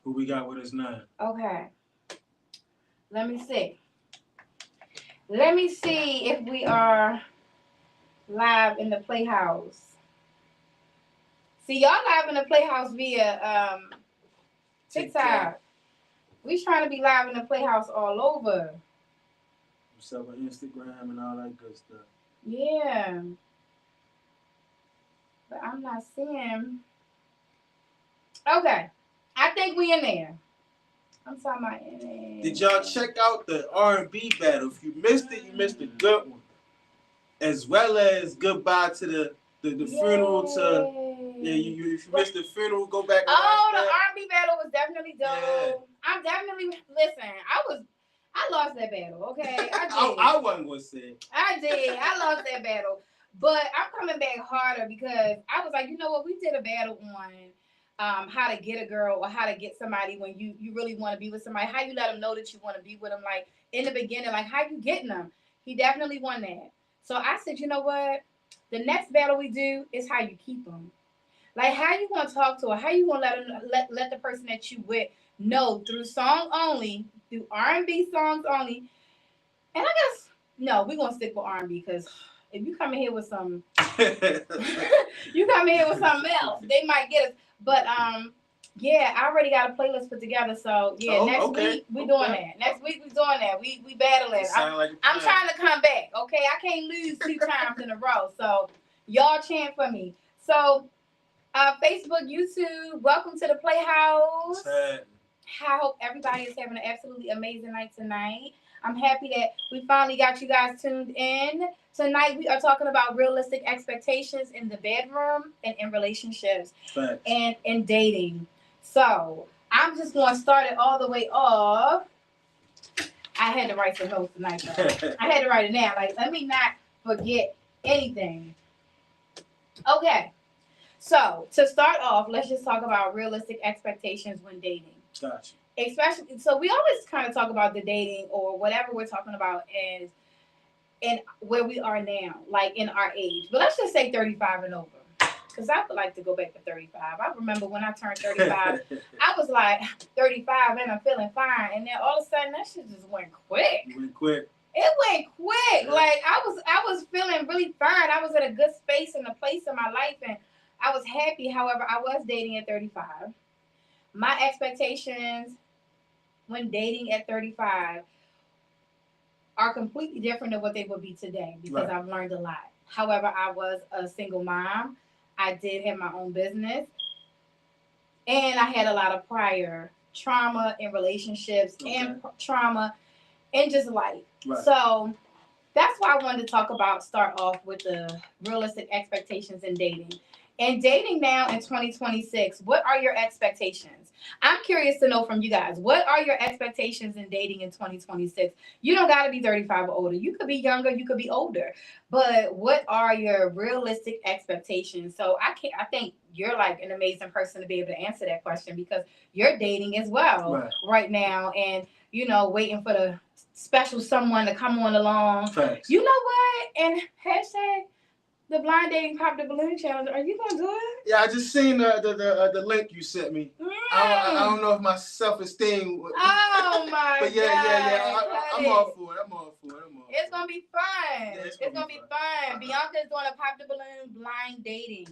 Who we got with us now? Okay. Let me see. Let me see if we are live in the Playhouse. See, y'all live in the Playhouse via TikTok. We trying to be live in the Playhouse all over. What's up on Instagram and all that good stuff. Yeah. But I'm not seeing. Okay. I think we in there. I'm talking about in there. Did y'all check out the R&B battle? If you missed it, you missed a good one. As well as goodbye to the funeral to you if you missed the funeral, go back and watch the that. R&B battle was definitely dope. Yeah. I'm definitely I lost that battle, okay? I did. I wasn't gonna say. I did. I lost that battle. But I'm coming back harder because I was like, you know what, we did a battle on how to get a girl or how to get somebody when you really want to be with somebody, how you let them know that you want to be with them, like in the beginning, like how you getting them. He definitely won that. So I said, you know what? The next battle we do is how you keep them. Like how you gonna talk to her? How you gonna let the person that you with know through song only, through R&B songs only? And I guess no, we're gonna stick with R&B because if you come in here with some, you come in here with something else, they might get us. But yeah, I already got a playlist put together. So yeah, next week we doing that. Next week we doing that. We battling. I'm trying to come back. Okay, I can't lose 2 times in a row. So y'all chant for me. So Facebook, YouTube, welcome to the Playhouse. I hope everybody is having an absolutely amazing night tonight. I'm happy that we finally got you guys tuned in. Tonight we are talking about realistic expectations in the bedroom and in relationships. Facts. And in dating. So I'm just going to start it all the way off. I had to write some notes tonight. I had to write it down. Like, let me not forget anything. Okay. So to start off, let's just talk about realistic expectations when dating. Gotcha. Especially, so we always kind of talk about the dating or whatever we're talking about as in where we are now, like in our age. But let's just say 35 and over. Because I would like to go back to 35. I remember when I turned 35, I was like 35 and I'm feeling fine. And then all of a sudden that shit just went quick. It went quick. It went quick. Yeah. Like I was feeling really fine. I was in a good space and a place in my life and I was happy. However, I was dating at 35. My expectations when dating at 35 are completely different than what they would be today because I've learned a lot. However, I was a single mom. I did have my own business. And I had a lot of prior trauma in relationships and trauma in just life. Right. So that's why I wanted to start off with the realistic expectations in dating. And dating now in 2026, what are your expectations? I'm curious to know from you guys. What are your expectations in dating in 2026? You don't got to be 35 or older. You could be younger. You could be older. But what are your realistic expectations? So I think you're like an amazing person to be able to answer that question because you're dating as well right now. And, you know, waiting for the special someone to come on along. Thanks. You know what? And hashtag the blind dating pop the balloon challenge. Are you gonna do it? Yeah, I just seen the link you sent me. I don't know if my self-esteem. Oh my but yeah. I'm all for it. It's gonna be fun. It's gonna be fun. Beyonka is doing a pop the balloon blind dating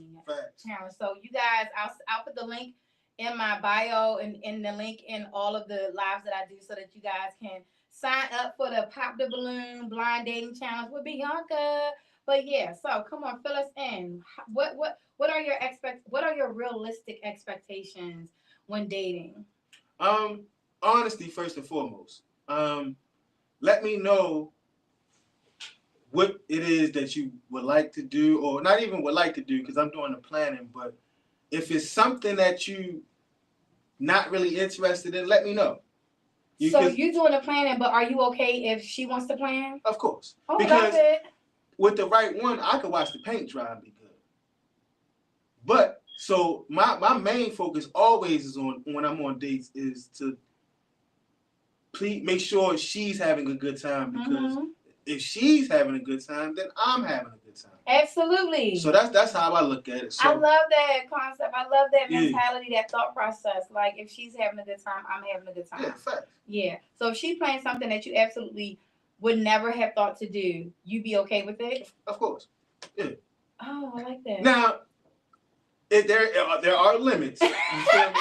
challenge. So you guys, I'll put the link in my bio and in the link in all of the lives that I do so that you guys can sign up for the pop the balloon blind dating challenge with Beyonka. But yeah, so come on, fill us in. What are your realistic expectations when dating? Honesty first and foremost. Let me know what it is that you would like to do, or not even would like to do, because I'm doing the planning. But if it's something that you not really interested in, let me know. So you're doing the planning, but are you okay if she wants to plan? Of course. Oh, because with the right one, I could watch the paint dry and be good. But so my main focus always is on when I'm on dates is to please make sure she's having a good time because if she's having a good time, then I'm having a good time. Absolutely. So that's how I look at it. So I love that concept. I love that mentality, that thought process. Like, if she's having a good time, I'm having a good time. Yeah, fact. Yeah. So if she's playing something that you absolutely would never have thought to do, you be okay with it? Of course. Yeah. Oh, I like that. Now, there are limits. You feel me?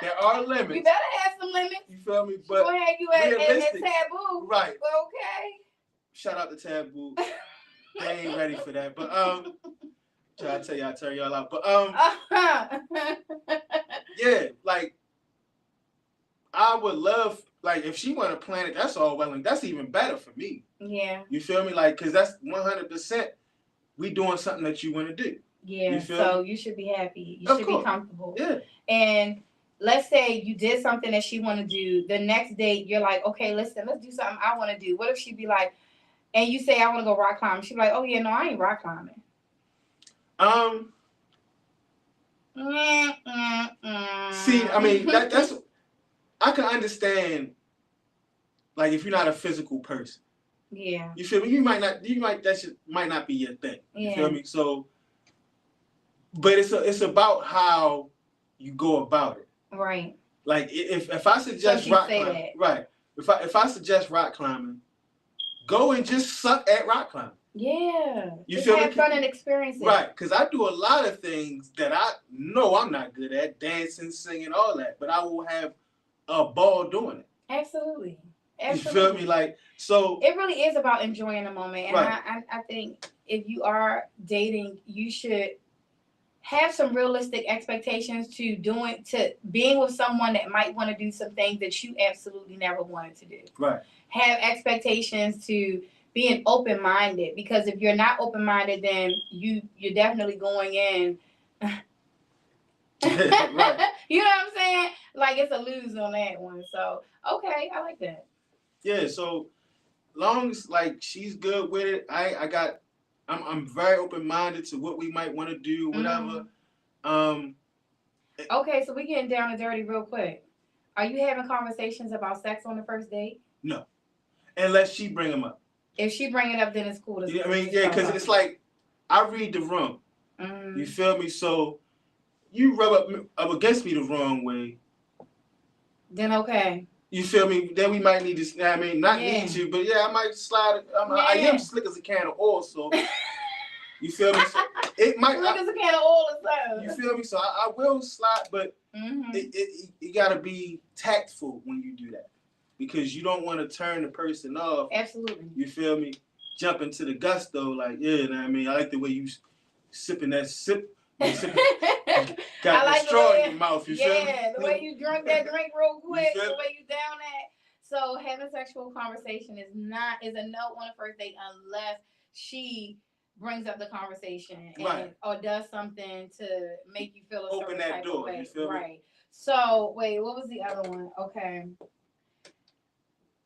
There are limits. You better have some limits. You feel me? But go ahead, you at Taboo. Right. Okay. Shout out to Taboo. They ain't ready for that. But try to tell y'all, turn y'all out. But yeah, like I would love, like, if she want to plan it, that's all well, and that's even better for me. Yeah. You feel me? Like, cause that's 100%. We doing something that you want to do. Yeah. So you should be happy. You should be comfortable. Yeah. And let's say you did something that she want to do. The next day, you're like, okay, listen, let's do something I want to do. What if she be like, and you say, I want to go rock climbing. She be like, oh yeah, no, I ain't rock climbing. See, I mean, that's I can understand. Like, if you're not a physical person. Yeah. You feel me? That shit might not be your thing. You feel me? So, but it's about how you go about it. Right. Like, if I suggest rock climbing, right? If I suggest rock climbing, go and just suck at rock climbing. Yeah. You just feel have me? fun and experience it. Right, because I do a lot of things that I know I'm not good at, dancing, singing, all that, but I will have a ball doing it. Absolutely. You feel me? Like, so it really is about enjoying the moment. And I think if you are dating, you should have some realistic expectations to being with someone that might want to do some things that you absolutely never wanted to do. Right. Have expectations to being open-minded, because if you're not open-minded, then you're definitely going in. Right. You know what I'm saying? Like, it's a lose on that one. So, okay, I like that. Yeah, so long as, like, she's good with it, I'm very open-minded to what we might want to do, whatever. Okay, so we getting down and dirty real quick. Are you having conversations about sex on the first date? No, unless she bring them up. If she bring it up, then it's cool. I mean, yeah, because it's like, I read the room. You feel me? So you rub up against me the wrong way. Then okay. You feel me? Then we might need to. I mean, not need to, but yeah, I might slide. I am slick as a can of oil, so you feel me? So it might slick as a can of oil or something. You feel me? So I will slide, but it gotta be tactful when you do that, because you don't want to turn the person off. Absolutely. You feel me? Jump into the gusto, like, yeah, you know what I mean? I like the way you sipping that sip. Got the straw in your mouth, you feel me? Yeah, the way you drunk that drink real quick, the way you down that. So having sexual conversation is a no on the first date unless she brings up the conversation or does something to make you feel a certain type of way. You feel me? Right. So wait, what was the other one? Okay.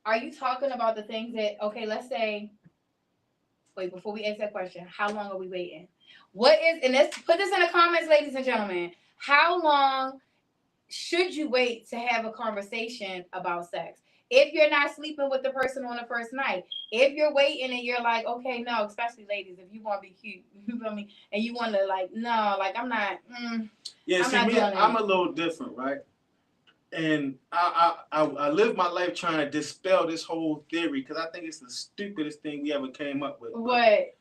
Are you talking about the things that, okay, let's say, wait, before we ask that question, how long are we waiting? And let's put this in the comments, ladies and gentlemen. How long should you wait to have a conversation about sex? If you're not sleeping with the person on the first night, if you're waiting and you're like, okay, no, especially ladies, if you want to be cute, you feel me? And you want to like, no, like I'm not. I'm a little different, right? And I live my life trying to dispel this whole theory, because I think it's the stupidest thing we ever came up with. What?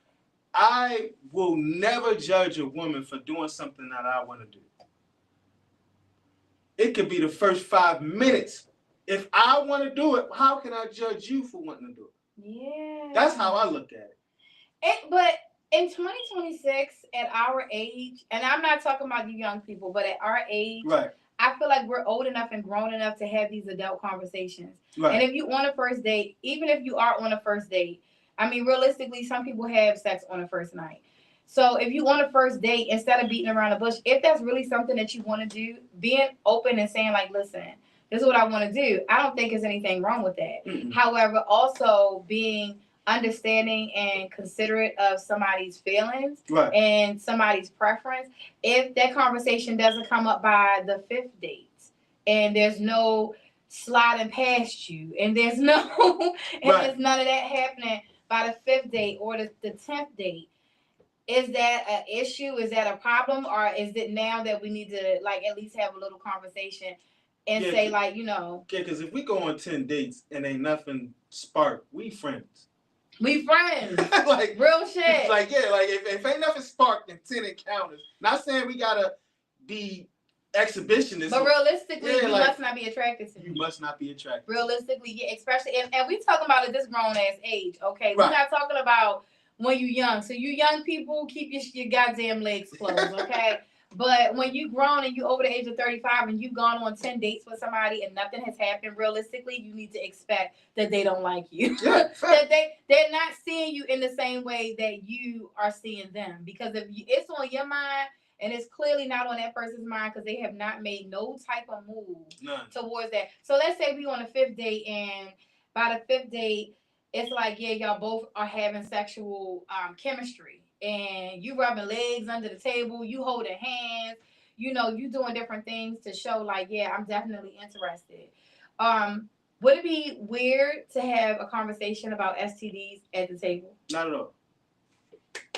I will never judge a woman for doing something that I want to do. It could be the first 5 minutes. If I want to do it, how can I judge you for wanting to do it? Yeah. That's how I look at it. But in 2026, at our age, and I'm not talking about you young people, but at our age, right. I feel like we're old enough and grown enough to have these adult conversations. Right. And if you on a first date, even if you are on a first date, I mean, realistically, some people have sex on a first night. So if you on a first date, instead of beating around the bush, if that's really something that you want to do, being open and saying like, listen, this is what I want to do. I don't think there's anything wrong with that. Mm-mm. However, also being understanding and considerate of somebody's feelings and somebody's preference. If that conversation doesn't come up by the 5th date and there's no sliding past you and there's no there's none of that happening by the 5th date or the 10th date, Is that an issue? Is that a problem? Or is it now that we need to like at least have a little conversation and Yeah, say like, you know, yeah, because if we go on 10 dates and ain't nothing sparked, we friends. we friends. Like real shit. Like yeah, like if ain't nothing sparked in 10 encounters, not saying we gotta be exhibitionist. But realistically, you like, must not be attracted to me. You must not be attracted. Realistically, yeah, especially and we talking about at this grown ass age, okay? Right. We're not talking about when you young. So you young people, keep your goddamn legs closed, okay? But when you grown and you over the age of 35 and you've gone on 10 dates with somebody and nothing has happened, realistically, you need to expect that they don't like you. Yeah, that they're not seeing you in the same way that you are seeing them. Because if it's on your mind and it's clearly not on that person's mind because they have not made no type of move towards that. So let's say we on a 5th date and by the 5th date, it's like, yeah, y'all both are having sexual chemistry. And you rubbing legs under the table, you holding hands, you know, you doing different things to show like, yeah, I'm definitely interested. Would it be weird to have a conversation about STDs at the table? Not at all.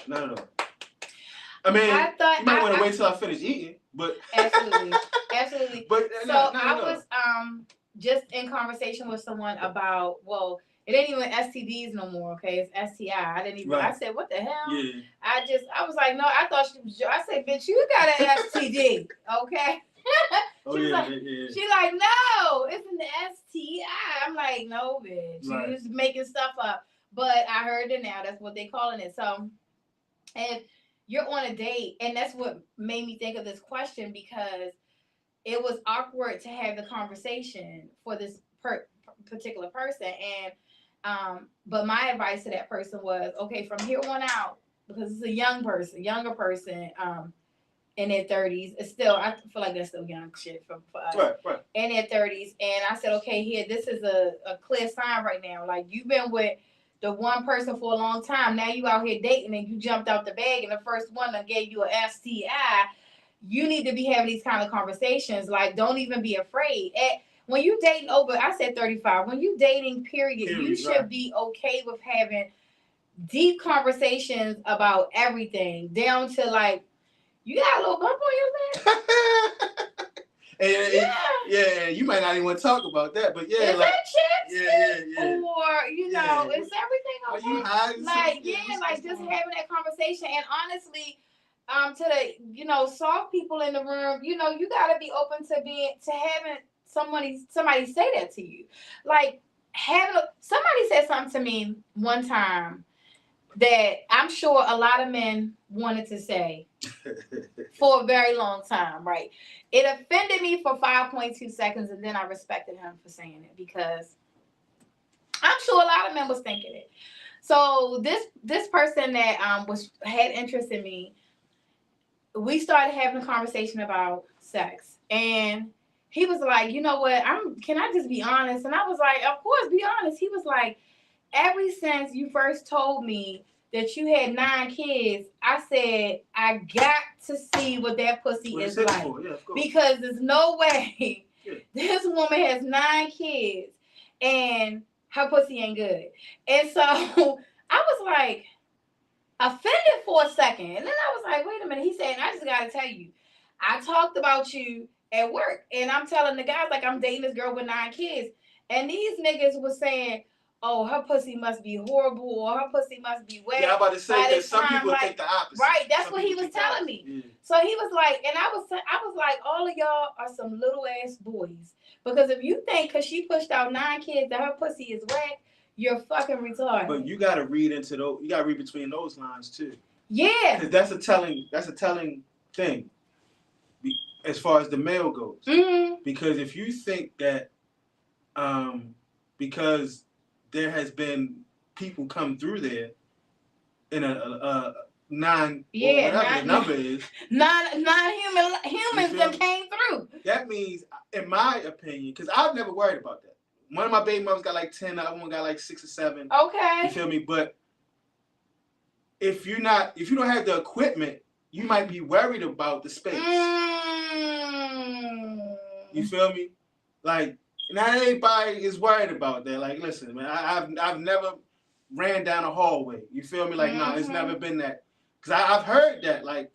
Not at all. I mean, you might want to wait till I finish eating, but absolutely. But so I was just in conversation with someone about, well, it ain't even STDs no more, okay? It's STI. I didn't even. Right. I said, what the hell? Yeah. I was like, no. I thought I said, bitch, you got an STD, okay? She's like, no, it's an STI. I'm like, no, bitch, right. You just making stuff up. But I heard it now. That's what they calling it. So, if you're on a date, and that's what made me think of this question because it was awkward to have the conversation for this particular person, and but my advice to that person was, okay, from here on out, because it's a younger person, in their 30s, it's still, I feel like that's still young shit for us. Right. In their 30s, and I said, okay, here, this is a clear sign right now. Like, you've been with the one person for a long time. Now you out here dating and you jumped out the bag and the first one that gave you a STI. You need to be having these kind of conversations. Like, don't even be afraid. When you dating over, I said 35. When you dating, period, you should be okay with having deep conversations about everything, down to like, you got a little bump on your lip. Yeah, you might not even want to talk about that, but yeah, is like, that chips? Yeah. Or you know, is everything okay? Are you high? Like, like just having that conversation. And honestly, to the soft people in the room, you gotta be open to having somebody say that to you. Like, somebody said something to me one time that I'm sure a lot of men wanted to say for a very long time, right? It offended me for 5.2 seconds, and then I respected him for saying it because I'm sure a lot of men was thinking it. So this person that had interest in me, we started having a conversation about sex, and he was like, you know what? Can I just be honest? And I was like, of course, be honest. He was like, ever since you first told me that you had 9 kids, I said, I got to see what that pussy is like. Yeah, because there's no way this woman has 9 kids and her pussy ain't good. And so I was like offended for a second. And then I was like, wait a minute. He said, I just got to tell you, I talked about you at work. And I'm telling the guys, like, I'm dating this girl with 9 kids. And these niggas was saying, oh, her pussy must be horrible, or her pussy must be wet. Yeah, I'm about to say that some people think the opposite. Right, that's what he was telling me. Yeah. So he was like, and I was like, all of y'all are some little ass boys. Because if you think because she pushed out 9 kids that her pussy is wet, you're fucking retarded. But you gotta read into those. You gotta read between those lines too. Yeah, because that's a telling thing, as far as the male goes. Mm-hmm. Because if you think that, because there has been people come through there in a 9, whatever the number is. Non-humans that came through. That means, in my opinion, because I've never worried about that. One of my baby mothers got like 10, the other one got like 6 or 7. Okay. You feel me? But if you don't have the equipment, you might be worried about the space. You feel me? Like, not everybody is worried about that. Like, listen, man, I've never ran down a hallway. You feel me? Like, no, it's never been that. Cause I've heard that, like,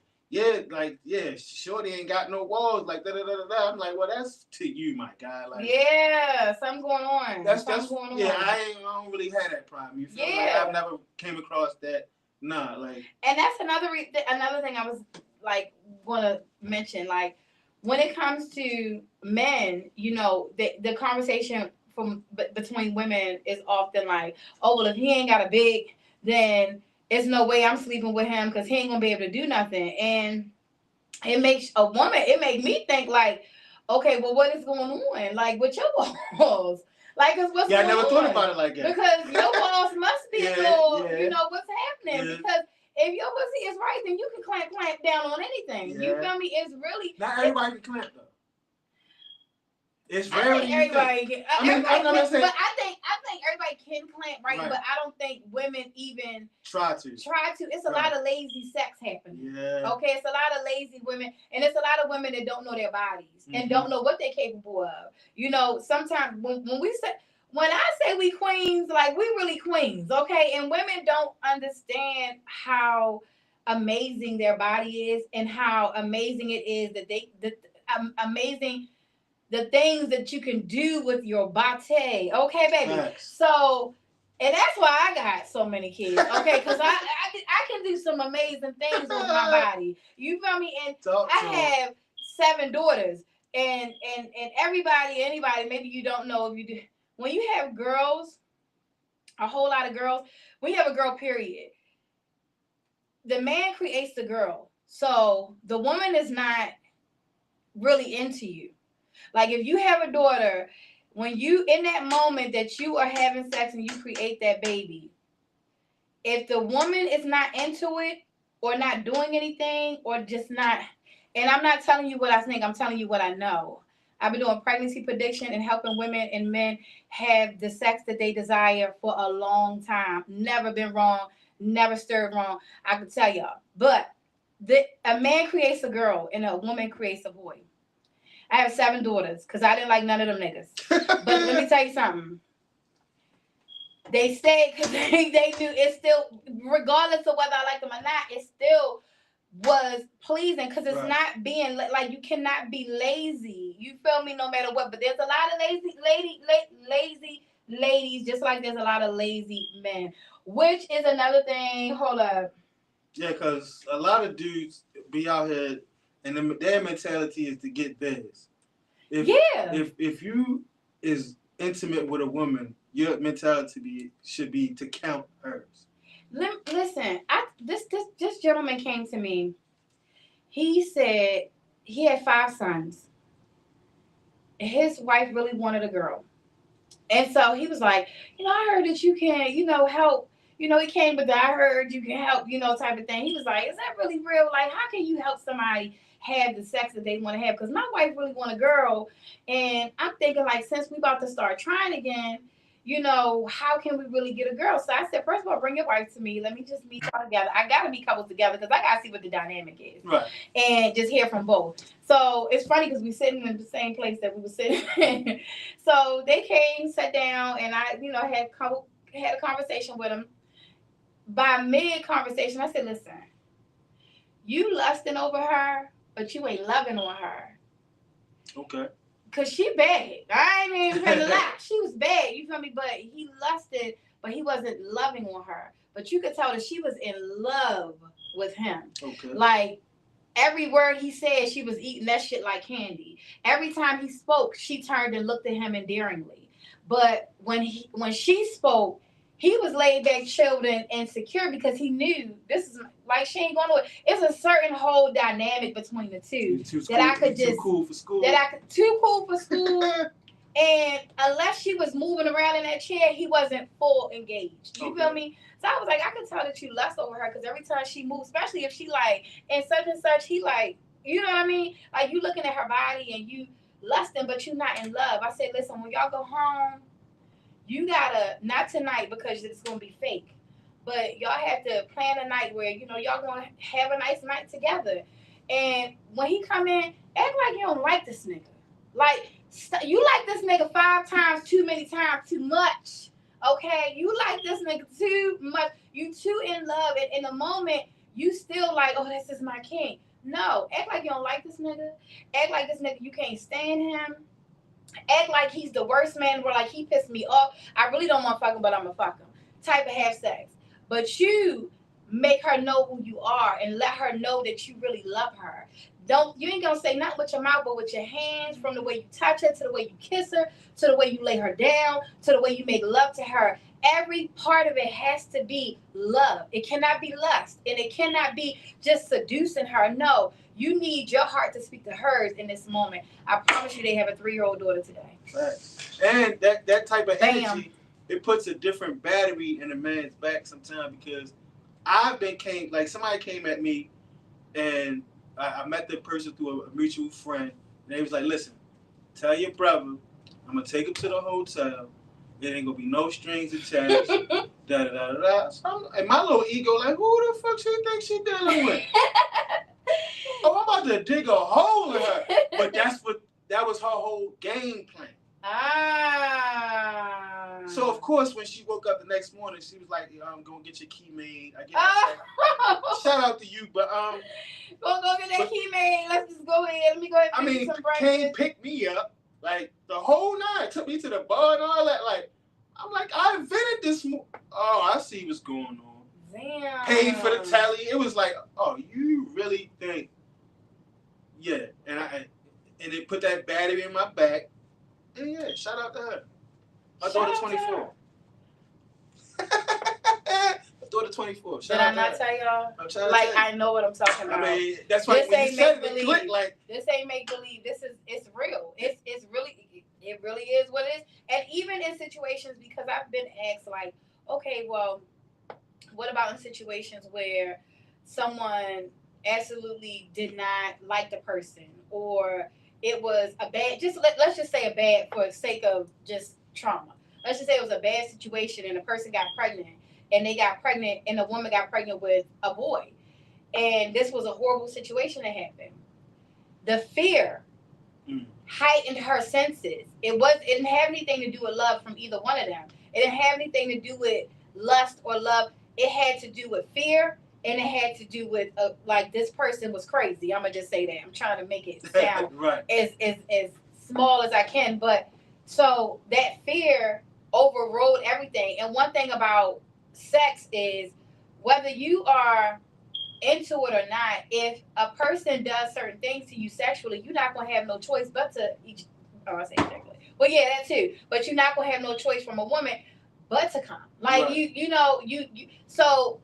Shorty ain't got no walls, like da da da da. I'm like, well, that's to you, my guy. Like, yeah, something going on. That's going yeah. on. I don't really have that problem. You feel me? Like, I've never came across that. Nah, like. And that's another thing I was like gonna mention. Like, when it comes to men, you know, the conversation between women is often like, oh well, if he ain't got a big, then it's no way I'm sleeping with him because he ain't gonna be able to do nothing. And it makes it made me think like, okay, well, what is going on? Like with your balls? Like, what's going on? I never thought about it like that. Because your balls must be a little, you know, what's happening. Yeah. Because if your pussy is right, then you can clamp down on anything. Yeah. You feel me? It's really not everybody can clamp though. It's rare. I think everybody can. But I think everybody can clamp right, but I don't think women even try to. It's a lot of lazy sex happening. Yeah. Okay, it's a lot of lazy women, and it's a lot of women that don't know their bodies and don't know what they're capable of. You know, sometimes when I say we queens, like we really queens, okay? And women don't understand how amazing their body is and how amazing it is that amazing the things that you can do with your body, okay, baby? Nice. So, and that's why I got so many kids, okay? Because I can do some amazing things with my body. You feel me? And I have 7 daughters, and anybody, maybe you don't know if you do. When you have girls, a whole lot of girls, when you have a girl, period, the man creates the girl. So the woman is not really into you. Like if you have a daughter, when you in that moment that you are having sex and you create that baby, if the woman is not into it or not doing anything or just not, and I'm not telling you what I think, I'm telling you what I know. I've been doing pregnancy prediction and helping women and men have the sex that they desire for a long time. Never been wrong, never stirred wrong. I can tell y'all. But a man creates a girl and a woman creates a boy. I have 7 daughters because I didn't like none of them niggas. But let me tell you something. They stayed because they do. It's still, regardless of whether I like them or not, it still was pleasing because it's not being like you cannot be lazy. You feel me? No matter what. But there's a lot of lazy ladies, just like there's a lot of lazy men, which is another thing. Hold up. Yeah, because a lot of dudes be out here. And their mentality is to get theirs. If you is intimate with a woman, your mentality should be to count hers. Listen, this gentleman came to me. He said he had 5 sons. His wife really wanted a girl. And so he was like, I heard that you can, help. He came, but I heard you can help, type of thing. He was like, is that really real? Like, how can you help somebody have the sex that they want to have? Because my wife really want a girl. And I'm thinking, like, since we about to start trying again, how can we really get a girl? So I said, first of all, bring your wife to me. Let me just meet y'all together. I got to meet couples together because I got to see what the dynamic is. Right. And just hear from both. So it's funny because we sitting in the same place that we were sitting in. So they came, sat down, and I, had a conversation with them. By mid-conversation, I said, listen, you lusting over her, but you ain't loving on her. Okay. Because she bad. I ain't even gonna lie. She was bad, you feel me? But he lusted, but he wasn't loving on her. But you could tell that she was in love with him. Okay. Like, every word he said, she was eating that shit like candy. Every time he spoke, she turned and looked at him endearingly. But when she spoke, he was laid back, chilled, and secure because he knew this is like she ain't going to. It's a certain whole dynamic between the two that I could just too cool for school. Too cool for school. And unless she was moving around in that chair, he wasn't full engaged. You feel me? So I was like, I could tell that you lust over her because every time she moves, especially if she like and such, he like, you know what I mean? Like you looking at her body and you lusting, but you not in love. I said, listen, when y'all go home, you gotta, not tonight because it's gonna be fake, but y'all have to plan a night where y'all gonna have a nice night together. And when he come in, act like you don't like this nigga. Like you like this nigga 5 times too many times too much. Okay, you like this nigga too much. You too in love, and in the moment you still like, oh, this is my king. No, act like you don't like this nigga. Act like this nigga, you can't stand him. Act like he's the worst man, where like he pissed me off. I really don't want to fuck him, but I'm gonna fuck him. Type of have sex. But you make her know who you are and let her know that you really love her. Don't you ain't gonna say nothing with your mouth, but with your hands, from the way you touch her to the way you kiss her, to the way you lay her down, to the way you make love to her. Every part of it has to be love. It cannot be lust, and it cannot be just seducing her. No, you need your heart to speak to hers in this moment. I promise you, they have a 3-year-old daughter today. Right. And that type of Bam. energy, it puts a different battery in a man's back sometimes, because like somebody came at me, and I met the person through a mutual friend, and they was like, listen, tell your brother I'm gonna take him to the hotel. There ain't gonna be no strings attached. Da da da da. So and my little ego, like, who the fuck she think she dealing with? Oh, I'm about to dig a hole in her. But that was her whole game plan. Ah. So of course, when she woke up the next morning, she was like, "I'm gonna get your key made." I guess. Shout out to you, but go get that key made. Let's just go ahead. Let me go ahead. And some came pick me up, like the whole night. Took me to the bar and all that. Like, I'm like, I invented this. Oh, I see what's going on. Damn. Paid for the tally. It was like, oh, you really think? Yeah, and it put that battery in my back. And yeah, shout out to her. My daughter 24. My daughter 24. Did I not tell y'all? I know what I'm talking about. I mean, that's why when you said it, click like this ain't make believe. It's real. It's really, it really is what it is. And even in situations, because I've been asked like, okay, well, what about in situations where someone absolutely did not like the person, or it was a bad, let's just say a bad, for the sake of just trauma. Let's just say it was a bad situation and a person got pregnant, and the woman got pregnant with a boy. And this was a horrible situation that happened. The fear heightened her senses. It didn't have anything to do with love from either one of them. It didn't have anything to do with lust or love. It had to do with fear, and it had to do with like this person was crazy. I'm gonna just say that. I'm trying to make it sound right. as small as I can, but so that fear overrode everything. And one thing about sex is, whether you are into it or not, if a person does certain things to you sexually, you're not gonna have no choice but to I say ejaculate. Well, yeah, that too. But you're not gonna have no choice from a woman but to come. Like right. you so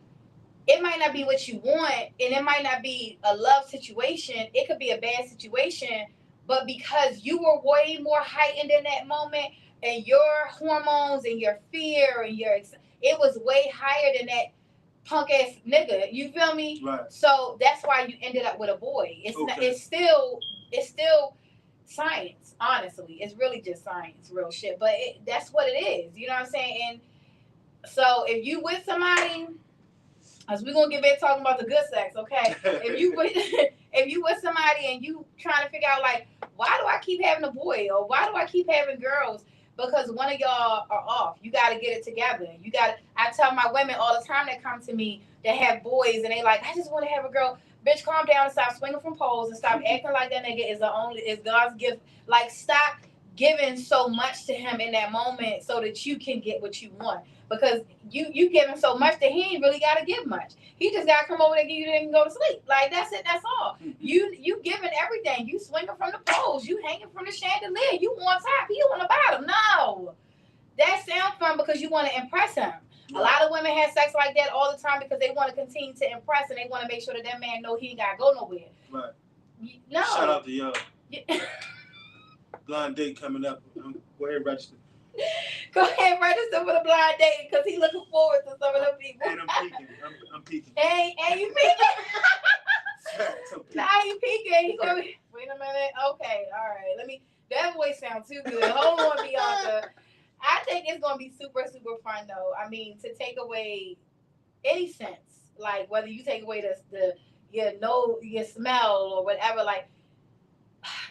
it might not be what you want, and it might not be a love situation. It could be a bad situation, but because you were way more heightened in that moment, and your hormones and your fear and it was way higher than that punk ass nigga. You feel me? Right. So that's why you ended up with a boy. It's okay. It's still science. Honestly, it's really just science, real shit. But that's what it is. You know what I'm saying? And so if you with somebody, as we're gonna get back talking about the good sex, okay? if you with somebody and you trying to figure out like, why do I keep having a boy, or why do I keep having girls? Because one of y'all are off. You got to get it together. I tell my women all the time that come to me that have boys, and they like, I just want to have a girl. Bitch, calm down and stop swinging from poles and stop acting like that nigga is God's gift. Like, stop giving so much to him in that moment so that you can get what you want. Because you giving so much that he ain't really got to give much. He just got to come over there and give you and go to sleep. Like, that's it. That's all. You giving everything. You swinging from the poles. You hanging from the chandelier. You on top. You on the bottom. No. That sounds fun because you want to impress him. A lot of women have sex like that all the time because they want to continue to impress, and they want to make sure that man know he ain't got to go nowhere. Right. No. Shout out to y'all. Blind date coming up. Go ahead and register. Go ahead and register for the blind date because he's looking forward to some of them people. And I'm peeking. I'm peeking. And you peeking? Now you peeking. He going, wait a minute. Okay, all right. That voice sounds too good. Hold on, Beyonka. I think it's going to be super, super fun, though. I mean, to take away any sense, like whether you take away your smell or whatever, like,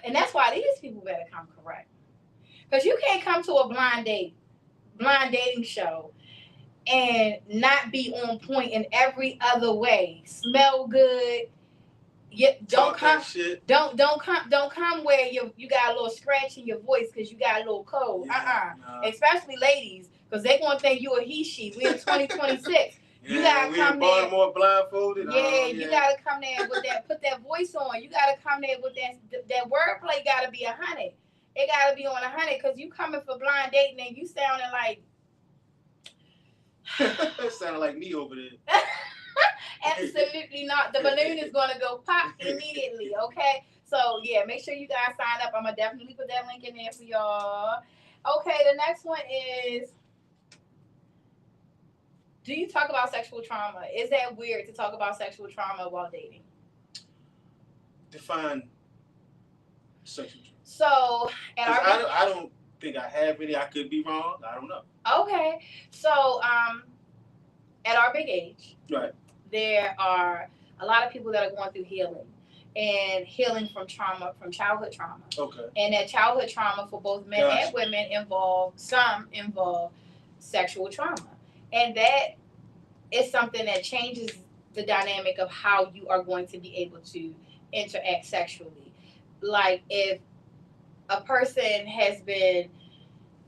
and that's why these people better come correct. Because you can't come to a blind dating show and not be on point in every other way. Smell good. Yeah, don't come where you got a little scratch in your voice because you got a little cold. Yeah, nah. Especially ladies, because they gonna think you a he she. We in 2026. You gotta we come in there. Baltimore blindfolded. Yeah, you gotta come there with that. Put that voice on. You gotta come there with that wordplay. Gotta be 100. It gotta be on 100 because you coming for blind dating and you sounding like. Sounding like me over there. Absolutely not. The balloon is going to go pop immediately, okay? So, yeah, make sure you guys sign up. I'm going to definitely put that link in there for y'all. Okay, the next one is, do you talk about sexual trauma? Is that weird to talk about sexual trauma while dating? Define sexual trauma. So, I don't think I have any. I could be wrong. I don't know. Okay. So, at our big age, right, there are a lot of people that are going through healing and healing from trauma, from childhood trauma. Okay. And that childhood trauma for both men and women involve sexual trauma. And that is something that changes the dynamic of how you are going to be able to interact sexually. Like if a person has been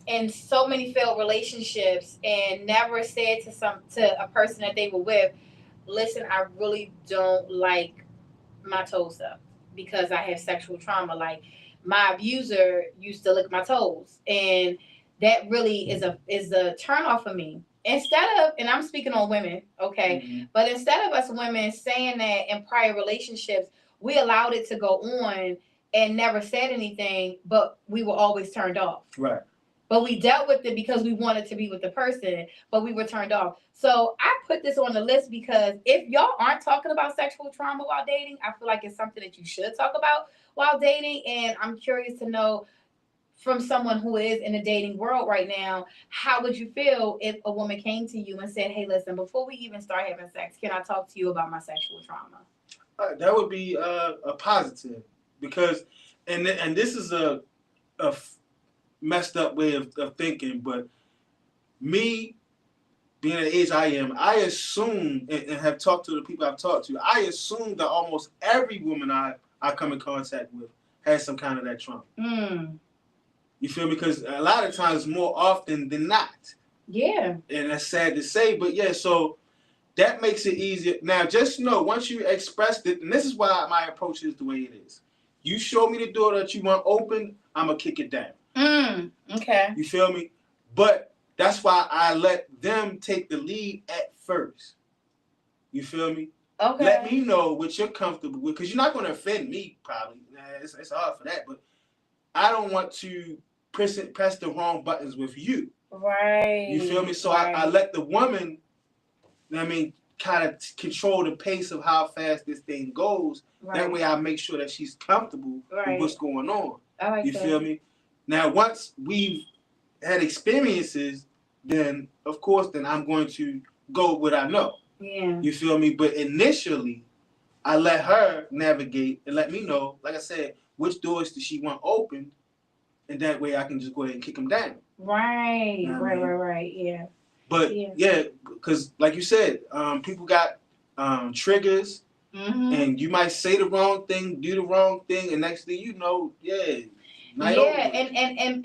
in so many failed relationships and never said to a person that they were with, listen, I really don't like my toes up because I have sexual trauma. Like my abuser used to lick my toes, and that really is a turn off for me. Instead of, and I'm speaking on women, okay, but instead of us women saying that in prior relationships, we allowed it to go on and never said anything, but we were always turned off. Right. But we dealt with it because we wanted to be with the person, but we were turned off. So I put this on the list because if y'all aren't talking about sexual trauma while dating, I feel like it's something that you should talk about while dating. And I'm curious to know from someone who is in the dating world right now, how would you feel if a woman came to you and said, hey, listen, before we even start having sex, can I talk to you about my sexual trauma? That would be a positive because, and this is a messed up way of thinking, but me being at the age I am, I assume and have talked to the people I've talked to, I assume that almost every woman I come in contact with has some kind of that trauma. You feel me? Because a lot of times, more often than not. Yeah. And that's sad to say, but yeah, so that makes it easier. Now, just know, once you expressed it, and this is why my approach is the way it is. You show me the door that you want open, I'm going to kick it down. Okay. You feel me? But that's why I let them take the lead at first. You feel me? Okay. Let me know what you're comfortable with, because you're not going to offend me, probably. It's hard for that, but I don't want to press the wrong buttons with you. Right. You feel me? So right. I let the woman, kind of control the pace of how fast this thing goes. Right. That way I make sure that she's comfortable with what's going on. I like you that. Feel me? Now, once we've had experiences, then, of course, then I'm going to go with what I know. Yeah. You feel me? But initially, I let her navigate and let me know, like I said, which doors does she want open, and that way I can just go ahead and kick them down. Right. You know right. Yeah. But yeah, because like you said, people got triggers, and you might say the wrong thing, do the wrong thing, and next thing you know, and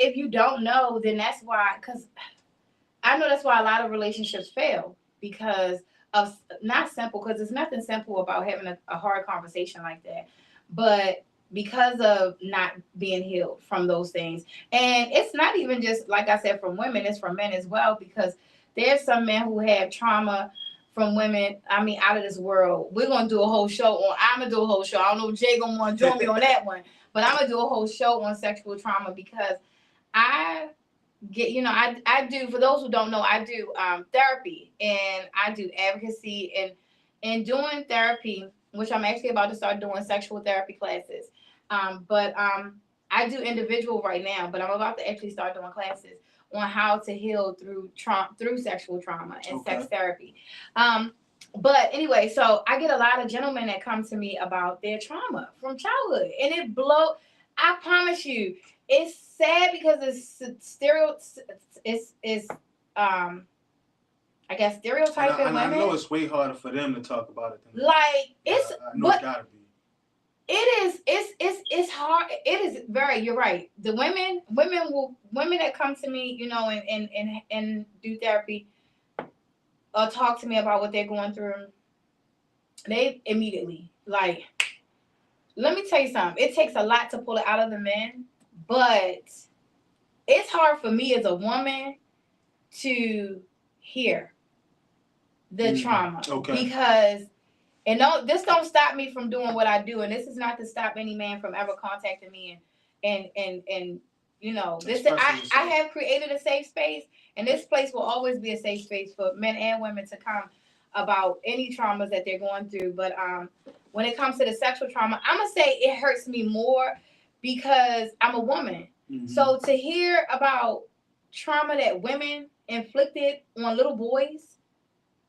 if you don't know, then that's why. Because I know that's why a lot of relationships fail because of not simple. Because there's nothing simple about having a hard conversation like that, but because of not being healed from those things. And it's not even just, like I said, from women, it's from men as well, because there's some men who have trauma from women, out of this world. We're going to do a whole show on, I'm going to do a whole show. I don't know if Jay going to want to join me on that one, but I'm going to do a whole show on sexual trauma because I get, I do, for those who don't know, I do therapy and I do advocacy, and in doing therapy, which I'm actually about to start doing sexual therapy classes. But I do individual right now, but I'm about to actually start doing classes on how to heal through sexual trauma and sex therapy. But anyway, so I get a lot of gentlemen that come to me about their trauma from childhood, and I promise you, it's sad because it's I guess, stereotyping and women. I know it's way harder for them to talk about it than me. Like it's, I know it's gotta be. It is. It's hard. It is very. You're right. The women that come to me, you know, and do therapy or talk to me about what they're going through. They immediately like. Let me tell you something. It takes a lot to pull it out of the men, but it's hard for me as a woman to hear the trauma because. And no, this don't stop me from doing what I do, and this is not to stop any man from ever contacting me and you know, this I have created a safe space, and this place will always be a safe space for men and women to come about any traumas that they're going through. But when it comes to the sexual trauma, I'm gonna say it hurts me more because I'm a woman. Mm-hmm. So to hear about trauma that women inflicted on little boys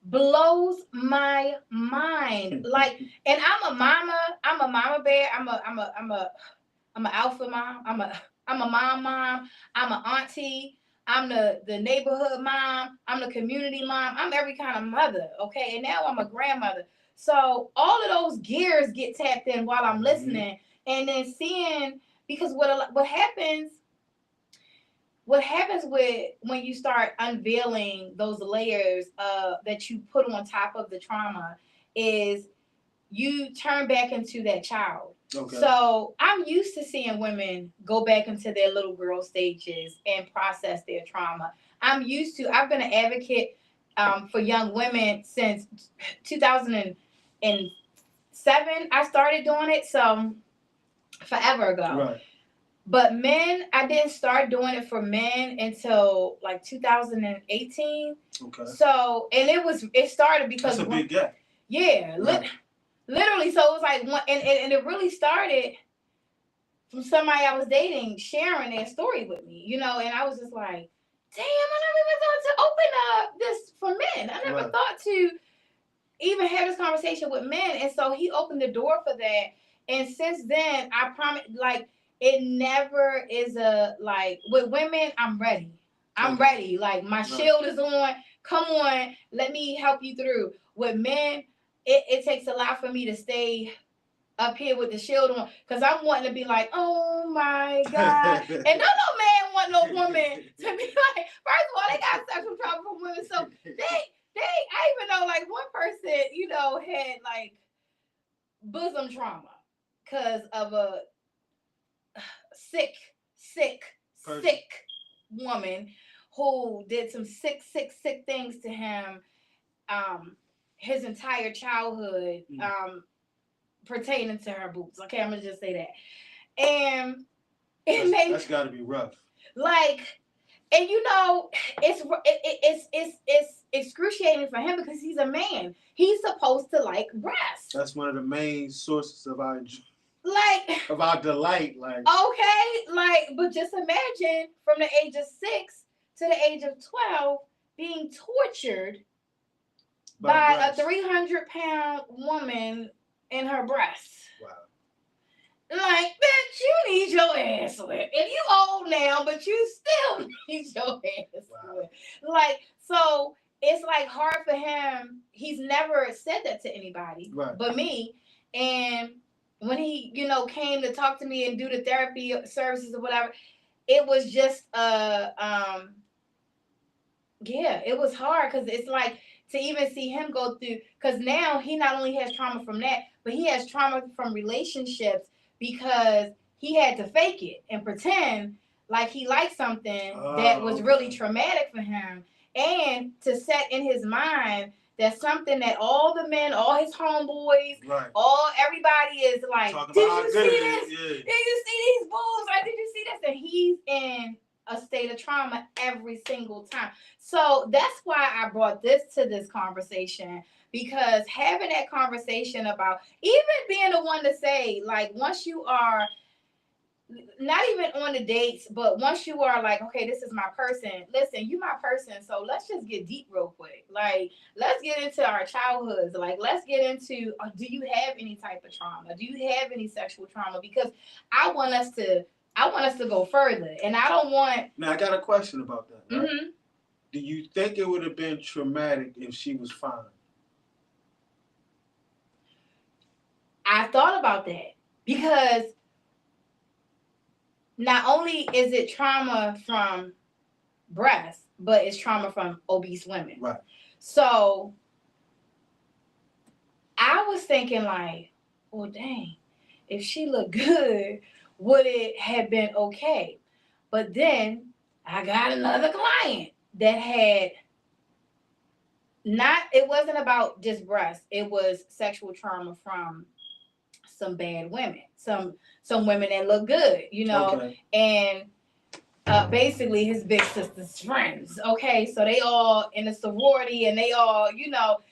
blows my mind. Like, and I'm a mama bear. I'm an alpha mom. I'm a mom. I'm an auntie. I'm the neighborhood mom. I'm the community mom. I'm every kind of mother. Okay, and now I'm a grandmother. So all of those gears get tapped in while I'm listening, and then seeing, because what happens with when you start unveiling those layers that you put on top of the trauma is you turn back into that child. Okay. So I'm used to seeing women go back into their little girl stages and process their trauma. I've been an advocate for young women since 2007. I started doing it, so forever ago. Right. But men, I didn't start doing it for men until like 2018. Okay. So, and it started because that's a big gap. Yeah, right. Literally. So it was like one, and it really started from somebody I was dating sharing their story with me, you know, and I was just like, damn, I never even thought to open up this for men. I never thought to even have this conversation with men. And so he opened the door for that. And since then, I promise, like, it never is with women, I'm ready. I'm ready. Like, my shield is on. Come on, let me help you through. With men, it takes a lot for me to stay up here with the shield on, because I'm wanting to be like, oh my God. And no man want no woman to be like, first of all, they got sexual trauma from women. So I even know like one person, you know, had like bosom trauma because of a sick woman who did some sick things to him his entire childhood pertaining to her boobs. Okay, I'm gonna just say that. And that's gotta be rough. Like, and you know, it's excruciating for him because he's a man. He's supposed to like breasts. That's one of the main sources of our delight. Like, okay, like, but just imagine from the age of 6 to the age of 12 being tortured by a 300-pound woman in her breasts. Wow. Like, bitch, you need your ass whipped. And you old now, but you still need your ass whipped. Like, so it's like hard for him. He's never said that to anybody but me. And when he, you know, came to talk to me and do the therapy services or whatever, it was just it was hard because it's like to even see him go through, because now he not only has trauma from that, but he has trauma from relationships because he had to fake it and pretend like he liked something that was really traumatic for him, and to set in his mind that something that all the men, all his homeboys, everybody is like, did you see this? Yeah. Did you see these boobs? Or did you see this? And he's in a state of trauma every single time. So that's why I brought this to this conversation, because having that conversation about even being the one to say, like, once you are not even on the dates, but once you are like, okay, this is my person. Listen, you my person. So let's just get deep real quick. Like, let's get into our childhoods. Like, let's get into, do you have any type of trauma? Do you have any sexual trauma? Because I want us to go further. And I don't want. Now, I got a question about that. Right? Mm-hmm. do you think it would have been traumatic if she was fine? I thought about that because not only is it trauma from breast, but it's trauma from obese women. Right. So I was thinking like, well, dang, if she looked good, would it have been okay? But then I got another client that had it wasn't about just breast. It was sexual trauma from some bad women, some women that look good, Okay. and basically his big sister's friends. Okay, so they all in a sorority and they all,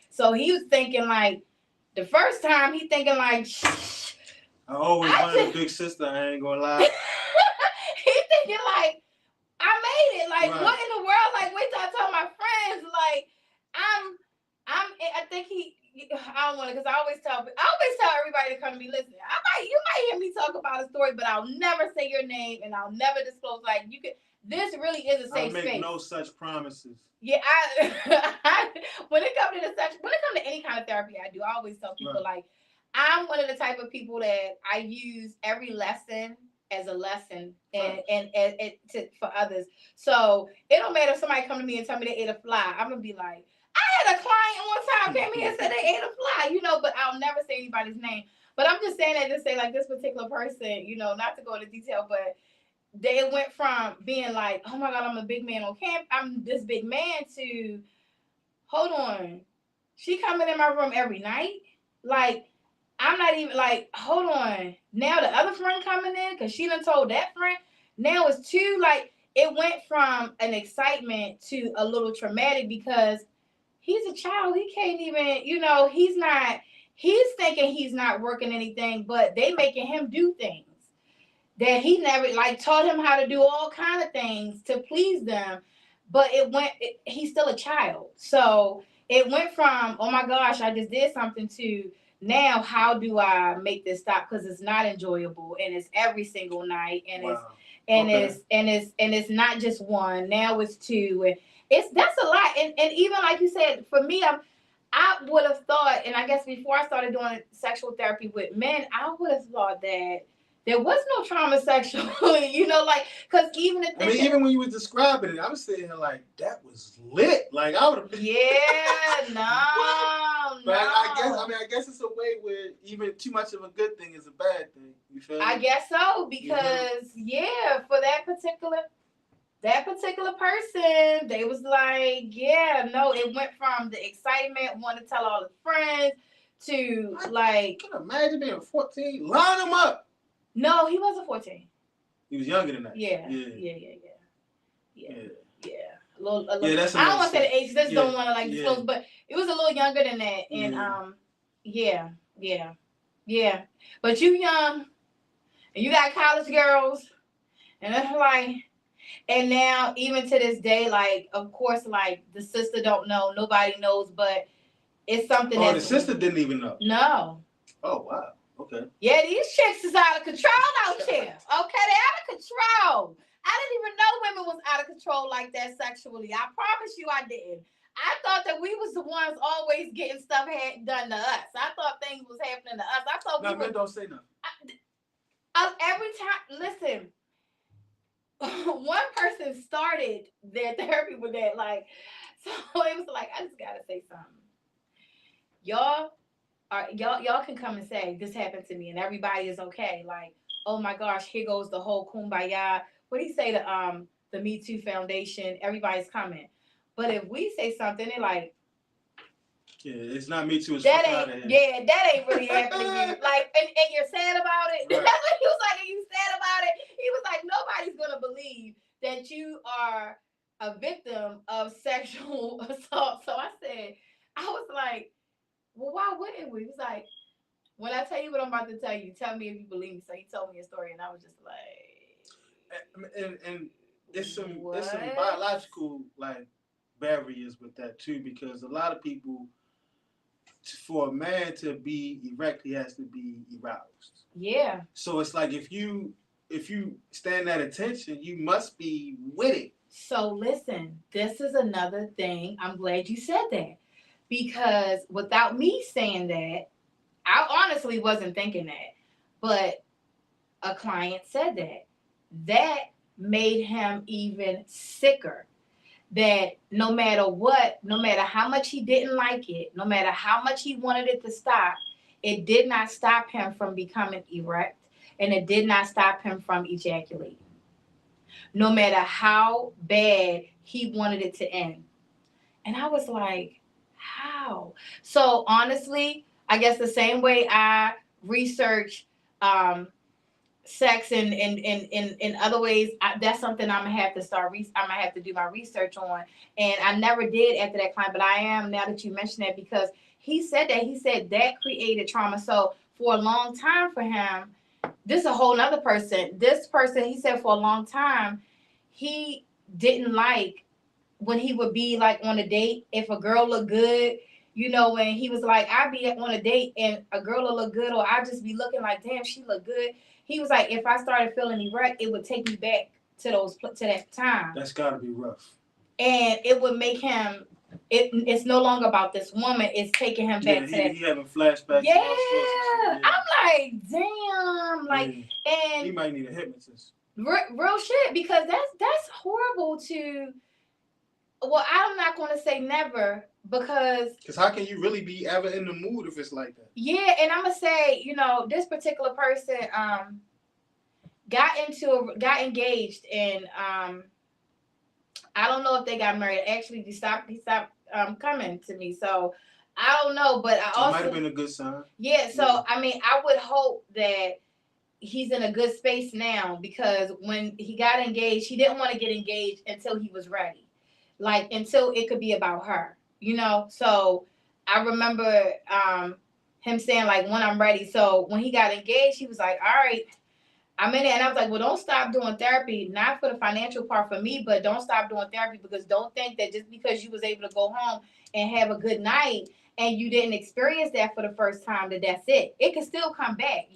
so he was thinking like the first time he thinking like I always wanted a big sister, I ain't gonna lie. he thinking like I made it. Like, right. What in the world? Like, wait till I tell my friends. Like, I think I don't want to, because I always tell everybody to come to me. Listen, you might hear me talk about a story, but I'll never say your name and I'll never disclose. Like, this really is a safe space. I make no such promises. Yeah, when it comes to any kind of therapy I do, I always tell people like, I'm one of the type of people that I use every lesson as a lesson and for others. So it don't matter if somebody come to me and tell me they ate a fly. I'm gonna be like, I had a client one time came here and said they ate a fly, but I'll never say anybody's name. But I'm just saying that to say like this particular person, not to go into detail, but they went from being like, oh my God, I'm a big man on camp. I'm this big man to, hold on, she coming in my room every night? Like, I'm not even like, hold on. Now the other friend coming in because she done told that friend. Now it's two. Like, it went from an excitement to a little traumatic because he's a child. He can't even, he's thinking he's not working anything, but they making him do things that he never, like, taught him how to do all kind of things to please them. But he's still a child. So it went from, oh my gosh, I just did something, to now how do I make this stop, because it's not enjoyable and it's every single night and it's not just one, now it's two, and that's a lot. And even like you said, for me, I would have thought, and I guess before I started doing sexual therapy with men, I would have thought that there was no trauma sexually, like, because even even when you were describing it, I was sitting here like, that was lit. Like, I would have been. Yeah, no. But I guess it's a way where even too much of a good thing is a bad thing. You feel me? I guess so, because for that particular person, they was like, yeah, no, it went from the excitement, want to tell all his friends, to I can imagine being 14. Line them up. No, he wasn't 14. He was younger than that. Yeah. A little, that's I don't want to say the age. Just don't want to disclose, but it was a little younger than that. And But you young, and you got college girls, and it's like, and now even to this day, like, of course, like, the sister don't know, nobody knows, but it's something. Oh, the sister didn't even know. No. Oh wow. Okay. Yeah, these chicks is out of control out here. Okay, they out of control. I didn't even know women was out of control like that sexually. I promise you I didn't. I thought that we was the ones always getting stuff done to us. I thought things was happening to us. I thought men don't say nothing. Every time, listen, one person started their therapy with that. Like, so it was like, I just got to say something. Y'all can come and say this happened to me and everybody is okay. Like, oh my gosh, here goes the whole kumbaya. What do you say to the Me Too Foundation? Everybody's coming. But if we say something, they're like, yeah, it's not Me Too. That ain't really happening to you. Like, and you're sad about it. Right. That's what he was like. Are you sad about it? He was like, nobody's gonna believe that you are a victim of sexual assault. So I was like, well, why wouldn't we? He was like, when I tell you what I'm about to tell you, tell me if you believe me. So he told me a story, and I was just like, and there's some biological barriers with that too, because a lot of people, for a man to be erect, he has to be aroused. Yeah. So it's like if you stand at attention, you must be with it. So listen, this is another thing. I'm glad you said that because without me saying that, I honestly wasn't thinking that. But a client said that. That made him even sicker. That no matter what, no matter how much he didn't like it, no matter how much he wanted it to stop, it did not stop him from becoming erect and it did not stop him from ejaculating. No matter how bad he wanted it to end. And I was like, how? So honestly, I guess the same way I research um, sex in other ways, that's something I'm gonna have to I'm gonna have to do my research on. And I never did after that client, but I am now that you mentioned that because he said that created trauma. So for a long time for him, this is a whole nother person. This person, he said for a long time, he didn't like when he would be like on a date, if a girl looked good, when he was like, I'd be on a date and a girl will look good, or I'd just be looking like, damn, she look good. He was like, if I started feeling erect, it would take me back to that time. That's gotta be rough. And it would make him. It's no longer about this woman. It's taking him back to that. He having flashbacks. Yeah. I'm like, damn, like, and he might need a hypnotist. Real shit, because that's horrible to. Well, I'm not going to say never because how can you really be ever in the mood if it's like that? Yeah, and I'm gonna say, this particular person got engaged, and I don't know if they got married. Actually, he stopped coming to me, so I don't know. But I also might have been a good sign. Yeah, so I mean, I would hope that he's in a good space now because when he got engaged, he didn't want to get engaged until he was ready. Like until it could be about her, So I remember him saying like, when I'm ready. So when he got engaged, he was like, all right, I'm in it. And I was like, well, don't stop doing therapy, not for the financial part for me, but don't stop doing therapy because don't think that just because you was able to go home and have a good night and you didn't experience that for the first time, that's it. It can still come back.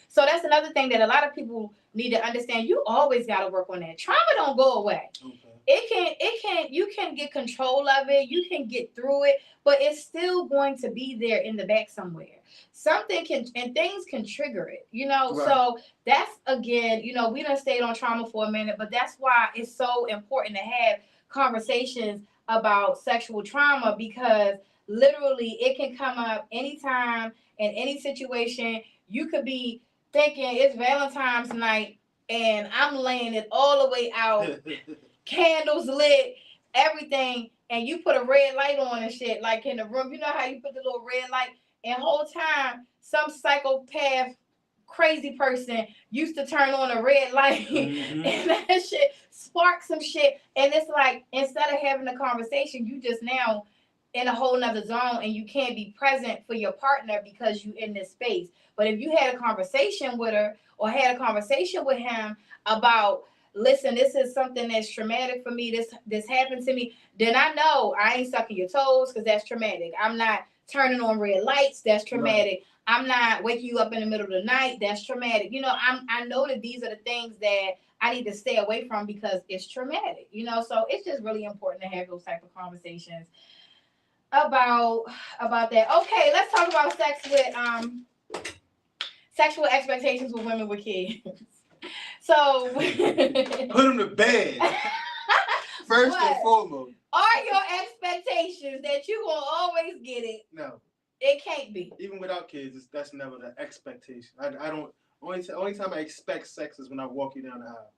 So that's another thing that a lot of people need to understand. You always got to work on that. Trauma don't go away. Okay. You can get control of it. You can get through it, but it's still going to be there in the back somewhere. Things can trigger it, Right. So that's, again, we done stayed on trauma for a minute, but that's why it's so important to have conversations about sexual trauma because literally it can come up anytime in any situation. You could be thinking it's Valentine's night and I'm laying it all the way out, candles lit, everything, and you put a red light on and shit, like in the room. You know how you put the little red light, and whole time some psychopath crazy person used to turn on a red light and that shit sparks some shit. And it's like, instead of having a conversation, you just now in a whole nother zone and you can't be present for your partner because you in this space. But if you had a conversation with her or had a conversation with him about, listen, this is something that's traumatic for me, this happened to me, then I know I ain't sucking your toes because that's traumatic. I'm not turning on red lights, that's traumatic. Right. I'm not waking you up in the middle of the night, that's traumatic. I know that these are the things that I need to stay away from because it's traumatic, so it's just really important to have those type of conversations about that. Okay, let's talk about sex with sexual expectations with women with kids. So put them to bed. First and foremost. Are your expectations that you will always get it? No. It can't be. Even without kids, that's never the expectation. I don't. Only time I expect sex is when I walk you down the aisle.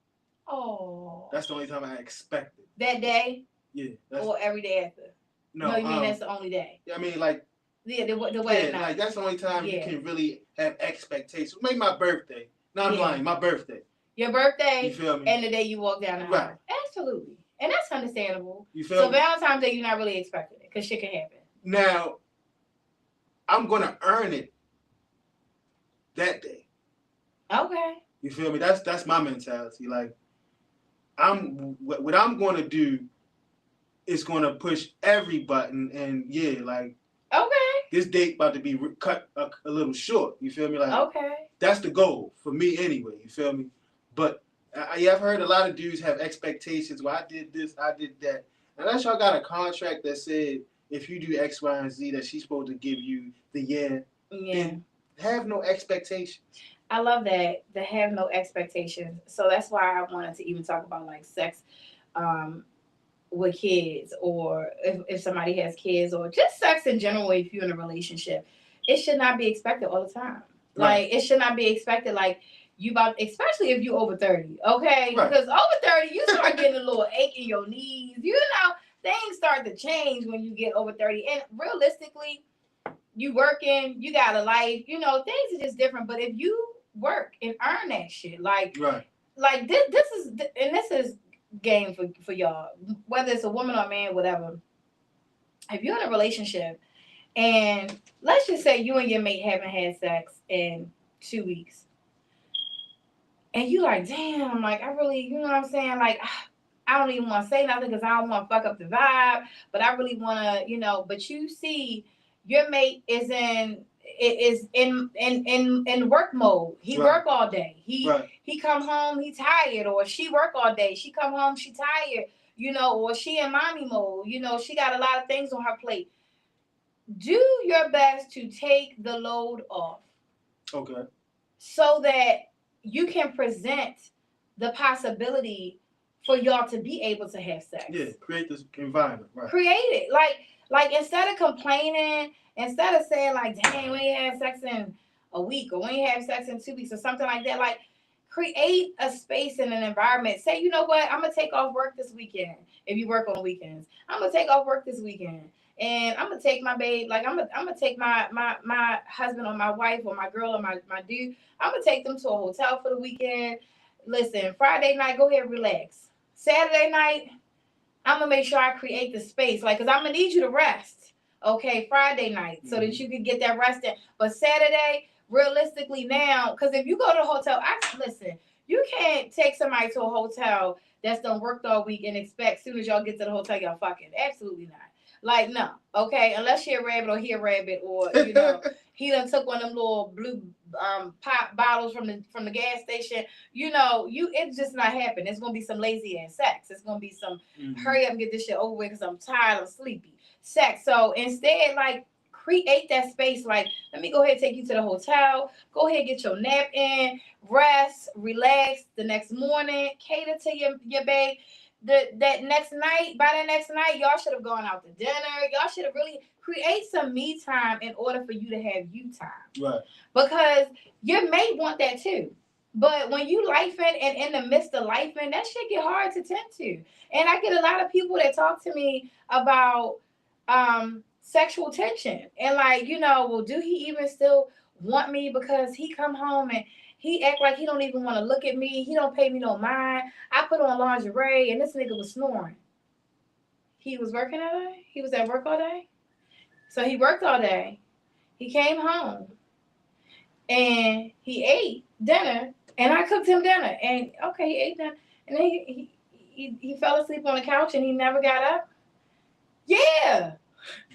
Oh. That's the only time I expect it. That day? Yeah. Or every day after? No, you mean that's the only day? Yeah, I mean like. Yeah, the wedding night. Like that's the only time you can really have expectations. Maybe my birthday. No, I'm lying. My birthday. Your birthday. You feel me? And the day you walk down the aisle. Right. Absolutely. And that's understandable. You feel me? So Valentine's Day, you're not really expecting it because shit can happen. Now, I'm gonna earn it that day. Okay. You feel me? That's my mentality. Like, what I'm gonna do is gonna push every button, and like. Okay. This date about to be cut a little short. You feel me? Like. Okay. That's the goal for me anyway. You feel me? But Yeah, I've heard a lot of dudes have expectations. Well, I did this, I did that. Unless y'all got a contract that said if you do X, Y, and Z, that she's supposed to give you the yeah. Then have no expectations. I love that. To have no expectations. So that's why I wanted to even talk about like sex um, with kids, or if somebody has kids, or just sex in general. If you're in a relationship, it should not be expected all the time. Right. Like it should not be expected. Like you about, especially if you over 30, okay? Right. Because over 30, you start getting a little ache in your knees. You know, things start to change when you get over 30. And realistically, you working, you got a life. You know, things are just different. But if you work and earn that shit, like Right. like this is game for y'all, whether it's a woman or a man, whatever. If you're in a relationship and let's just say you and your mate haven't had sex in 2 weeks, and you like, damn, like I really, you know what I'm saying, like I don't even want to say nothing because I don't want to fuck up the vibe, but I really want to, you know. But you see, your mate is in work mode. He work all day. He come home, he tired, or she work all day. She come home, she tired, you know, or she in mommy mode. You know, she got a lot of things on her plate. Do your best to take the load off. Okay. So that you can present the possibility for y'all to be able to have sex. Yeah, create this environment. Right. Create it. Like instead of complaining, instead of saying like, dang, we ain't had sex in a week, or we ain't had sex in 2 weeks, or something like that, like create a space and an environment. Say, you know what, I'm gonna take off work this weekend. If you work on weekends, I'm gonna take off work this weekend. And I'm gonna take my babe, like I'm gonna take my husband or my wife or my girl or my dude. I'm gonna take them to a hotel for the weekend. Listen, Friday night, go ahead, relax. Saturday night, I'm gonna make sure I create the space, like, cause I'm gonna need you to rest. Okay, Friday night, so that you can get that rest in. But Saturday, realistically now, cause if you go to the hotel, listen, you can't take somebody to a hotel that's done worked all week and expect soon as y'all get to the hotel y'all fucking. Absolutely not. Like, no, okay, unless she a rabbit or he a rabbit, or you know, he done took one of them little blue pop bottles from the gas station. You know, it's just not happening. It's gonna be some lazy ass sex. It's gonna be some hurry up and get this shit over with because I'm tired, I'm sleepy. Sex. So instead, like, create that space. Like, let me go ahead and take you to the hotel. Go ahead, get your nap in, rest, relax. The next morning, cater to your babe. By that next night, y'all should have gone out to dinner. Y'all should have really create some me time in order for you to have you time. Right. Because your mate want that too. But when you lifing and in the midst of lifing, that shit get hard to tend to. And I get a lot of people that talk to me about sexual tension. And like, you know, well, do he even still want me because he come home and he act like he don't even want to look at me. He don't pay me no mind. I put on lingerie and this nigga was snoring. He was working all day? He was at work all day? So he worked all day. He came home and he ate dinner and I cooked him dinner. And okay, he ate dinner. And then he fell asleep on the couch and he never got up. Yeah.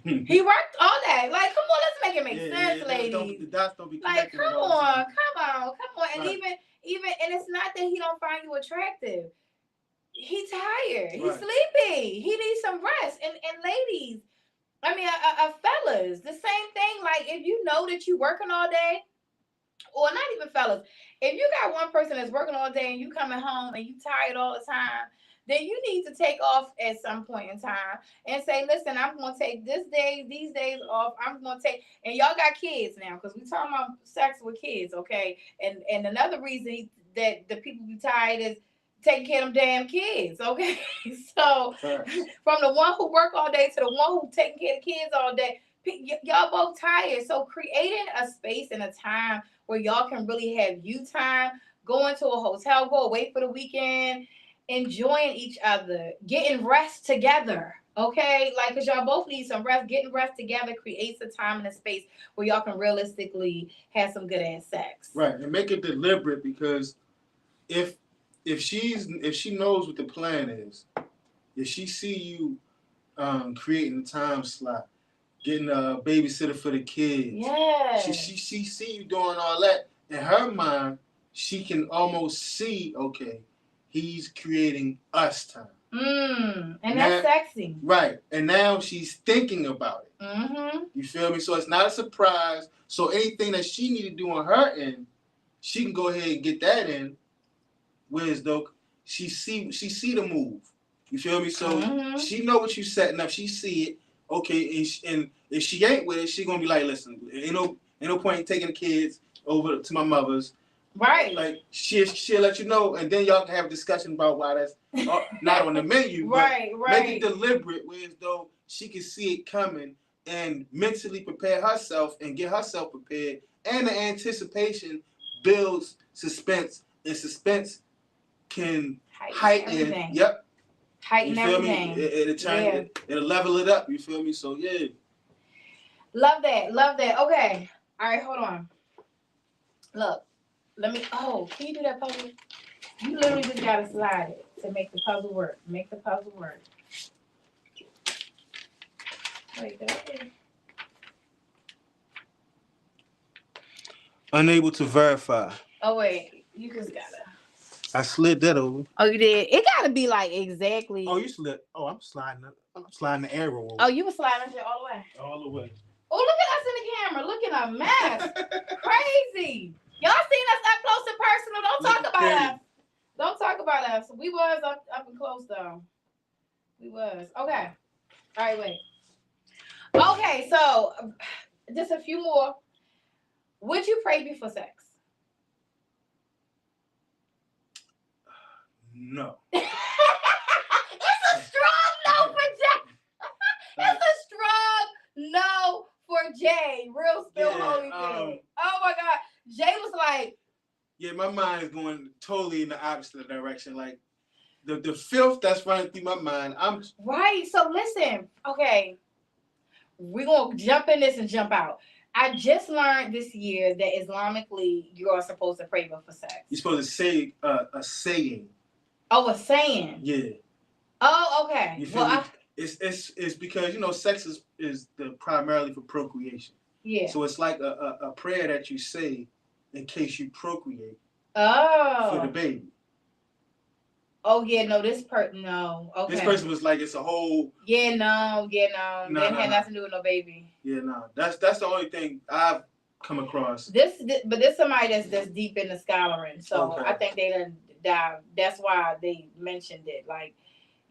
He worked all day. Like, come on, let's make it make sense, ladies. The dots don't be like, come on. And right. even, and it's not that he don't find you attractive. He tired. He's right. sleepy. He needs some rest. And ladies, I mean, fellas, the same thing. Like, if you know that you working all day, or not even fellas, if you got one person that's working all day and you coming home and you tired all the time, then you need to take off at some point in time and say, listen, I'm going to take these days off. I'm going to take, and y'all got kids now, because we talking about sex with kids, okay? And another reason that the people be tired is taking care of them damn kids, okay? So from the one who work all day to the one who taking care of kids all day, y'all both tired. So creating a space and a time where y'all can really have you time, going to a hotel, go away for the weekend, enjoying each other, getting rest together, okay? Like, because y'all both need some rest. Getting rest together creates a time and a space where y'all can realistically have some good ass sex. Right, and make it deliberate, because if she knows what the plan is, if she see you creating a time slot, getting a babysitter for the kids, she see you doing all that, in her mind, she can almost see, okay, he's creating us time. And that's sexy. Right. And now she's thinking about it. Mm-hmm. You feel me? So it's not a surprise. So anything that she need to do on her end, she can go ahead and get that in. Whereas though she see the move. You feel me? So she know what you setting up. She see it. Okay, and if she ain't with it, she gonna be like, listen, ain't no point in taking the kids over to my mother's. Right. Like she'll let you know, and then y'all can have a discussion about why that's not on the menu. Right. Make it deliberate, whereas though she can see it coming and mentally prepare herself and get herself prepared, and the anticipation builds suspense, and suspense can heighten. Yep. Heighten everything. It'll level it up. You feel me? So yeah. Love that. Okay. All right, hold on. Look, let me. Oh, can you do that puzzle? You literally just gotta slide it to make the puzzle work. Make the puzzle work. Wait, there. Unable to verify. Oh wait, you just gotta. I slid that over. Oh, you did. It gotta be like exactly. Oh, you slid. Oh, I'm sliding the arrow over. Oh, you were sliding it all the way. All the way. Oh, look at us in the camera, looking a mess. Crazy. Y'all seen us up close and personal. Don't talk about us. Don't talk about us. We was up and close though. We was. Okay. All right, wait. Okay, so just a few more. Would you pray before sex? No. It's a strong no for Jay. It's a strong no for Jay. Real spill holy feeling. Oh my God. Jay was like, yeah, my mind is going totally in the opposite direction. Like the filth that's running through my mind. I'm right. So listen, okay. We're gonna jump in this and jump out. I just learned this year that Islamically you are supposed to pray before sex. You're supposed to say a saying. Oh, a saying. Yeah. Oh, okay. You feel me? It's because sex is primarily for procreation. Yeah. So it's like a prayer that you say in case you procreate. Oh. For the baby. Oh yeah, no. No. Okay. This person was like, it's a whole. Yeah, no. Didn't have nothing to do with no baby. Yeah, no. That's the only thing I've come across. But this somebody that's deep in the scholaring, so okay. I think they done dive. That's why they mentioned it. Like,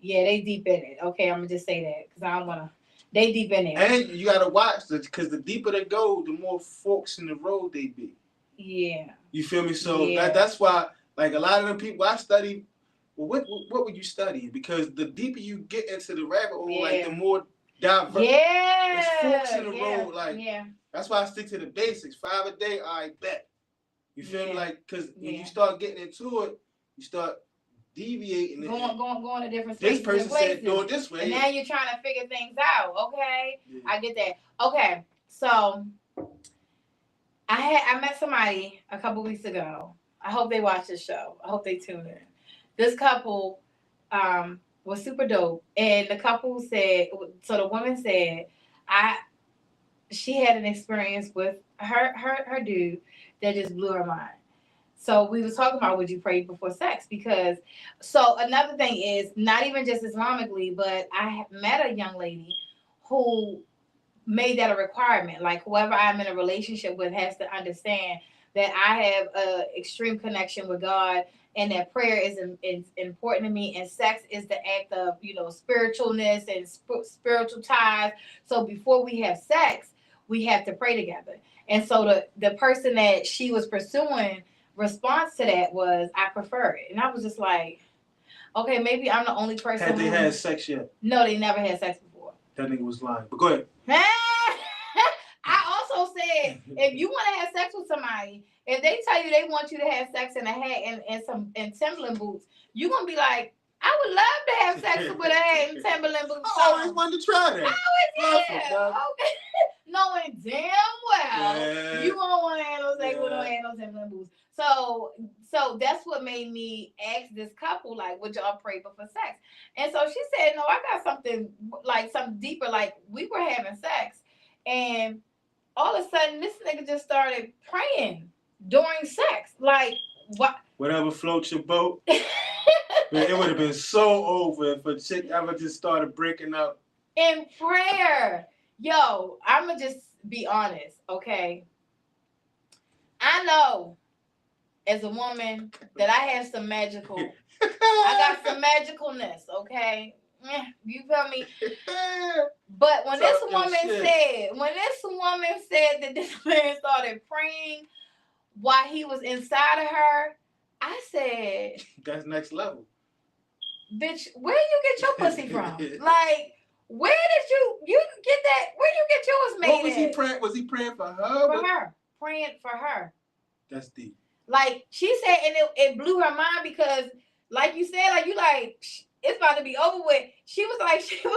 yeah, they deep in it. Okay, I'm gonna just say that because I don't wanna. They deep in it. And you gotta watch because the deeper they go, the more forks in the road they be. Yeah. You feel me? So that's why, like a lot of the people I study. Well, what would you study? Because the deeper you get into the rabbit hole, like the more diverse. Yeah. There's forks in the road. Like that's why I stick to the basics. 5 a day, I bet. You feel me? Like because when you start getting into it, you start deviating. Going to different spaces. This person said do it this way. And now you're trying to figure things out. Okay, I get that. Okay, so I met somebody a couple weeks ago. I hope they watch this show. I hope they tune in. This couple was super dope, and the couple said. So the woman said, she had an experience with her dude that just blew her mind. So we was talking about, would you pray before sex? Because, so another thing is, not even just Islamically, but I met a young lady who made that a requirement. Like whoever I'm in a relationship with has to understand that I have an extreme connection with God and that prayer is important to me. And sex is the act of, spiritualness and spiritual ties. So before we have sex, we have to pray together. And so the person that she was pursuing response to that was, I prefer it. And I was just like, okay, maybe I'm the only person. Had they had sex yet? No, they never had sex before. That nigga was lying. But go ahead. I also said, if you want to have sex with somebody, if they tell you they want you to have sex in a hat and Timberland boots, you're going to be like, I would love to have sex with a hat and Timberland boots. I always wanted to try that. Okay. Knowing damn well you won't want to have no sex with no hat, no Timberland boots. So that's what made me ask this couple, like, would y'all pray before sex? And so she said, no, I got something deeper. Like, we were having sex, and all of a sudden, this nigga just started praying during sex. Like, what? whatever floats your boat. Man, it would have been so over if a chick ever just started breaking up. In prayer. Yo, I'ma just be honest, okay? I know as a woman that I have some magical, I got some magicalness, okay? You feel me? But when this woman said that this man started praying while he was inside of her, I said, that's next level. Bitch, where you get your pussy from? Like, where did you get that? Where you get yours made? What was he praying? Was he praying for her? For her. Praying for her. That's deep. Like she said, and it blew her mind because, like you said, like you like it's about to be over with. She was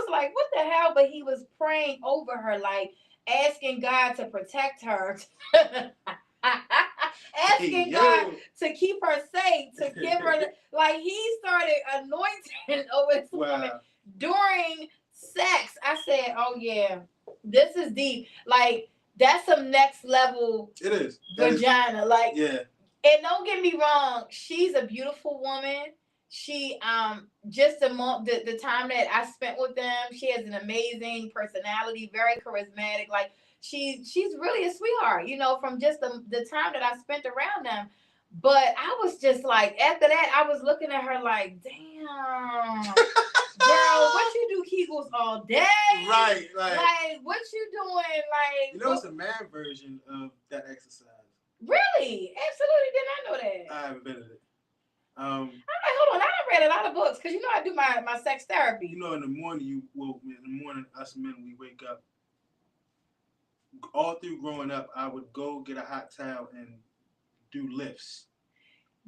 like, what the hell? But he was praying over her, like asking God to protect her. Asking God to keep her safe, to give her, like he started anointing over this woman during sex. I said, oh yeah, this is deep. Like that's some next level. It is vagina. Like yeah. And don't get me wrong, she's a beautiful woman. She just the time that I spent with them, she has an amazing personality, very charismatic. Like she's really a sweetheart, you know, from just the time that I spent around them. But I was just like, after that, I was looking at her like, damn, girl, what you do Kegels all day? Right. Like what you doing? Like you know, it's a man version of that exercise. Really? Absolutely did not know that. I haven't been in it. I'm like, hold on, I done read a lot of books because you know I do my sex therapy. You know, in the morning, us men, we wake up. All through growing up, I would go get a hot towel and do lifts.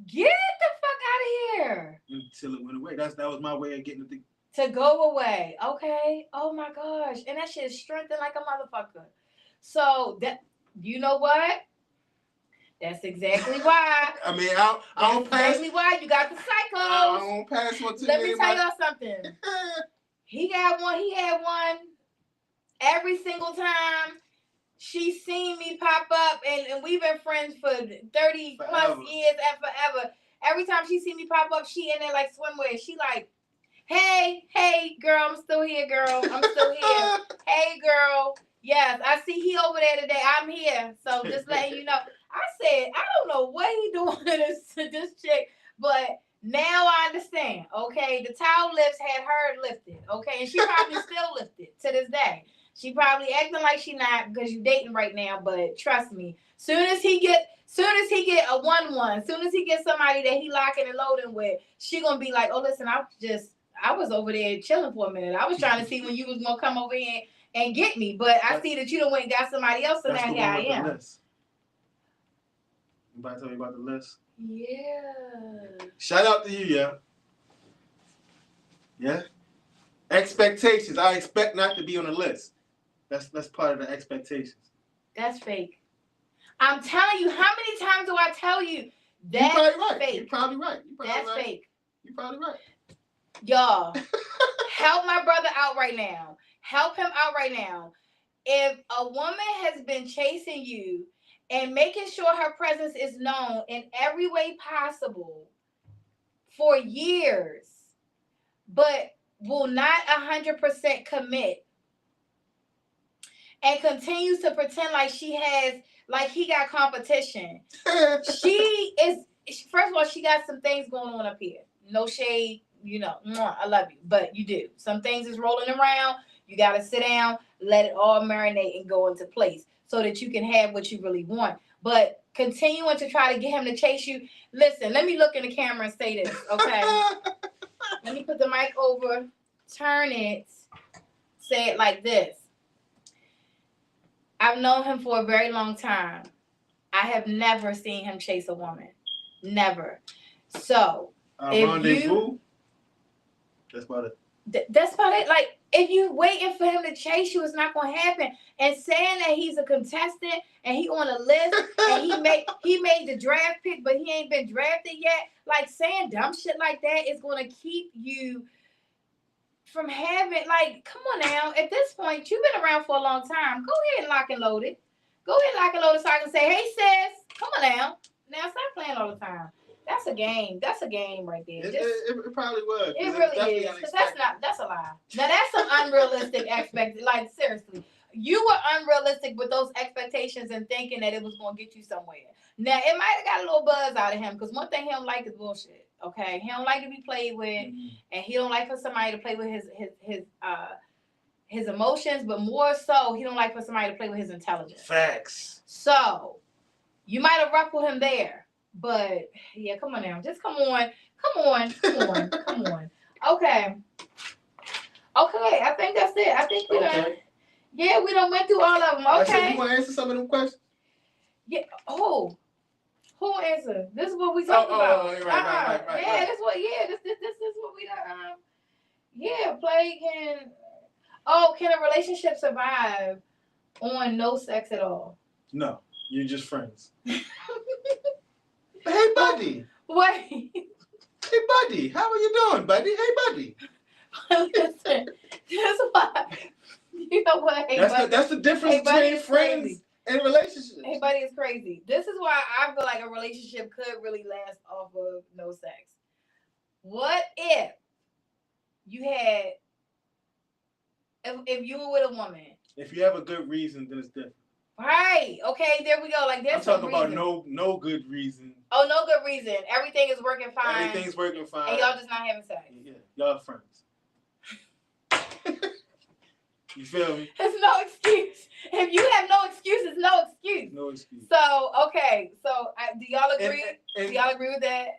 Get the fuck out of here. Until it went away. That was my way of getting it to go away. Okay. Oh my gosh. And that shit is strengthened like a motherfucker. So that, you know what? That's exactly why. I mean, I don't pass. Exactly why you got the psychos. I don't pass one to Let me tell y'all something. He had one every single time. She's seen me pop up, and we've been friends for 30 plus years and forever. Every time she see me pop up, she in there like swimwear. She like, hey, girl, I'm still here, girl. I'm still here. Hey, girl. Yes, I see he over there today. I'm here. So just letting you know. I said, I don't know what he doing to this chick, but now I understand. Okay, the towel lifts had her lifted. Okay, and she probably still lifted to this day. She probably acting like she not because you dating right now, but trust me, soon as he get a 1-1, soon as he get somebody that he locking and loading with, she gonna be like, oh listen, I was over there chilling for a minute. I was trying to see when you was gonna come over here and get me, but I see that you done went and got somebody else, so now here I am. You about to tell me about the list? Yeah. Shout out to you, yeah. Yeah. Expectations. I expect not to be on the list. That's part of the expectations. That's fake. I'm telling you, how many times do I tell you? That's fake. You're probably right. That's fake. You're probably right. Y'all, help my brother out right now. Help him out right now. If a woman has been chasing you and making sure her presence is known in every way possible for years, but will not 100% commit and continues to pretend like he got competition. She is, first of all, she got some things going on up here. No shade, you know, I love you, but you do. Some things is rolling around. You got to sit down, let it all marinate and go into place so that you can have what you really want. But continuing to try to get him to chase you. Listen, let me look in the camera and say this, okay? Let me put the mic over, turn it, say it like this. I've known him for a very long time. I have never seen him chase a woman. Never. So, rendezvous? That's about it. That's about it. Like, if you waiting for him to chase you, it's not going to happen. And saying that he's a contestant and he on a list and he made the draft pick, but he ain't been drafted yet. Like, saying dumb shit like that is going to keep you from having, like, come on now. At this point, you've been around for a long time. Go ahead and lock and load it. Go ahead and lock and load it so I can say, hey, sis, come on now. Now, stop playing all the time. That's a game. That's a game right there. It probably was. It really is. Because that's a lie. Now that's some unrealistic expect. Like seriously, you were unrealistic with those expectations and thinking that it was going to get you somewhere. Now it might have got a little buzz out of him because one thing he don't like is bullshit. Okay, he don't like to be played with, and he don't like for somebody to play with his emotions, but more so, he don't like for somebody to play with his intelligence. Facts. So you might have ruffled him there. But yeah, come on now. Just come on. Okay. I think that's it. I think we done. Yeah, we done went through all of them. Okay. You want to answer some of them questions? Yeah. Oh. Who answered? This is what we talked about. Right. Yeah, this what. Yeah, this is what we done. Yeah, play can. Oh, can a relationship survive on no sex at all? No, you're just friends. Hey, buddy. Wait. Hey, buddy. How are you doing, buddy? Hey, buddy. Listen, that's why. You know what? Hey, that's the difference between friends and relationships. Hey, buddy, is crazy. This is why I feel like a relationship could really last off of no sex. What if you had, if you were with a woman? If you have a good reason, then it's different. Right. Okay, there we go. Like there's I'm talking about no good reason. Oh, no good reason. Everything is working fine. Everything's working fine. And y'all just not having sex. Yeah, y'all friends. You feel me? There's no excuse. If you have no excuse, it's no excuse. No excuse. So, okay. So, do y'all agree? Do y'all agree with that?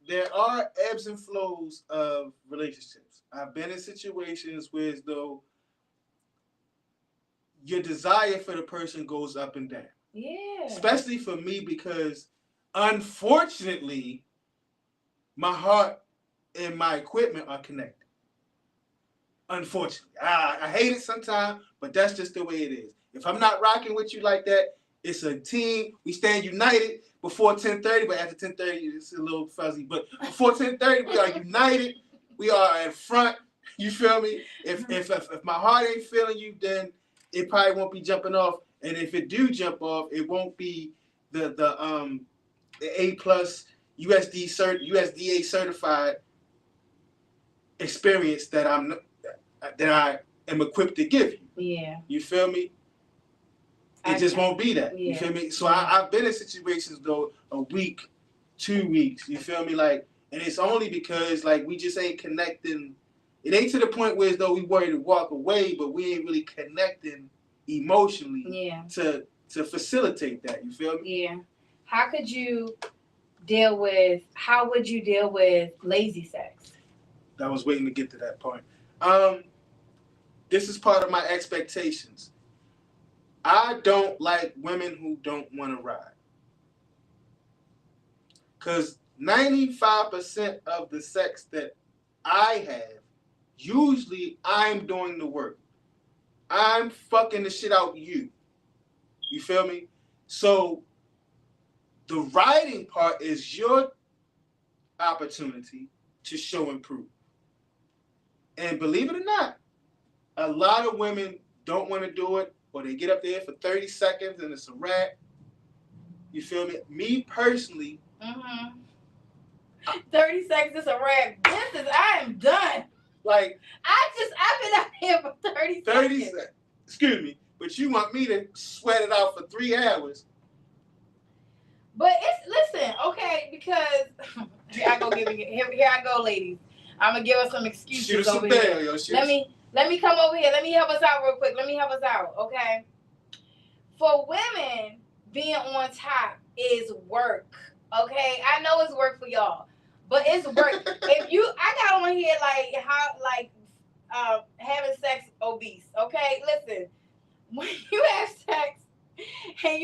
There are ebbs and flows of relationships. I've been in situations where as though your desire for the person goes up and down. Yeah. Especially for me because, unfortunately, my heart and my equipment are connected. Unfortunately. I hate it sometimes, but that's just the way it is. If I'm not rocking with you like that, it's a team. We stand united before 10:30, but after 10:30, it's a little fuzzy. But before 10:30, we are united. We are in front. You feel me? If my heart ain't feeling you, then it probably won't be jumping off. And if it do jump off, it won't be the A+ USDA certified experience that I am equipped to give you. Yeah. You feel me? It just won't be that. Yeah. You feel me? So I've been in situations though, a week, 2 weeks. You feel me? Like, and it's only because like we just ain't connecting. It ain't to the point where as though we worried to walk away, but we ain't really connecting emotionally to facilitate that. You feel me? Yeah. How would you deal with lazy sex? I was waiting to get to that point. This is part of my expectations. I don't like women who don't want to ride. Because 95% of the sex that I have, usually I'm doing the work. I'm fucking the shit out you. You feel me? So the riding part is your opportunity to show and prove. And believe it or not, a lot of women don't want to do it, or they get up there for 30 seconds and it's a wrap. You feel me? Me personally. 30 seconds is a wrap. I am done. Like, I've been out here for 30 seconds. Excuse me, but you want me to sweat it out for 3 hours. But listen, okay, because here I go, ladies. I'm gonna give us some excuses over here. Let me come over here. Let me help us out real quick. Okay? For women, being on top is work. Okay? I know it's work for y'all, but it's work. I got on here having sex obese. Okay? Listen, when you have sex and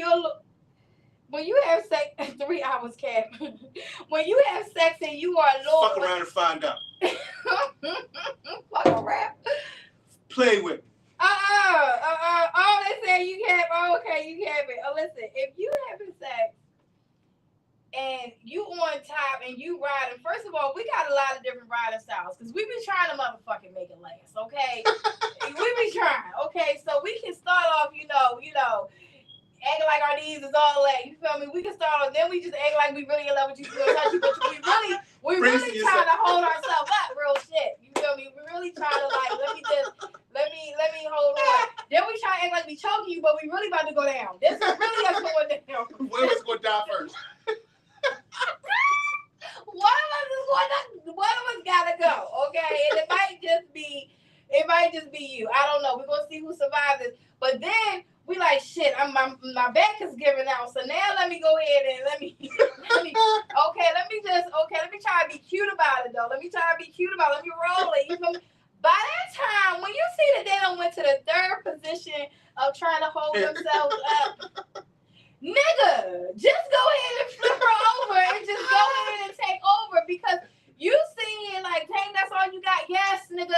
when you have sex 3 hours, Cap. When you have sex and you are low. Fuck around and find out. Fuck a rap. Play with me. Oh, they say you can't. Oh, okay, you can't. Listen, if you having sex and you on top and you riding, first of all, we got a lot of different riding styles because we been trying to motherfucking make it last. Okay, we been trying. Okay, so we can start off, acting like our knees is all that. You feel me? We can start on, then we just act like we really in love with you, touch you, but we really trying to hold ourselves up, real shit. You feel me? We really trying to like, let me hold on. Then we try to act like we choking you, but we really about to go down. This is really us going down. One of us going to die first. One of us gotta go, okay? And it might just be you. I don't know. We're gonna see who survives this. But then we like, shit, my back is giving out. So now let me go ahead and let me try to be cute about it though. Let me roll it. You feel me? By that time, when you see that they done went to the third position of trying to hold themselves up, nigga, just go ahead and flip her over and just go ahead and take over, because you seeing like, dang, that's all you got. Yes, nigga,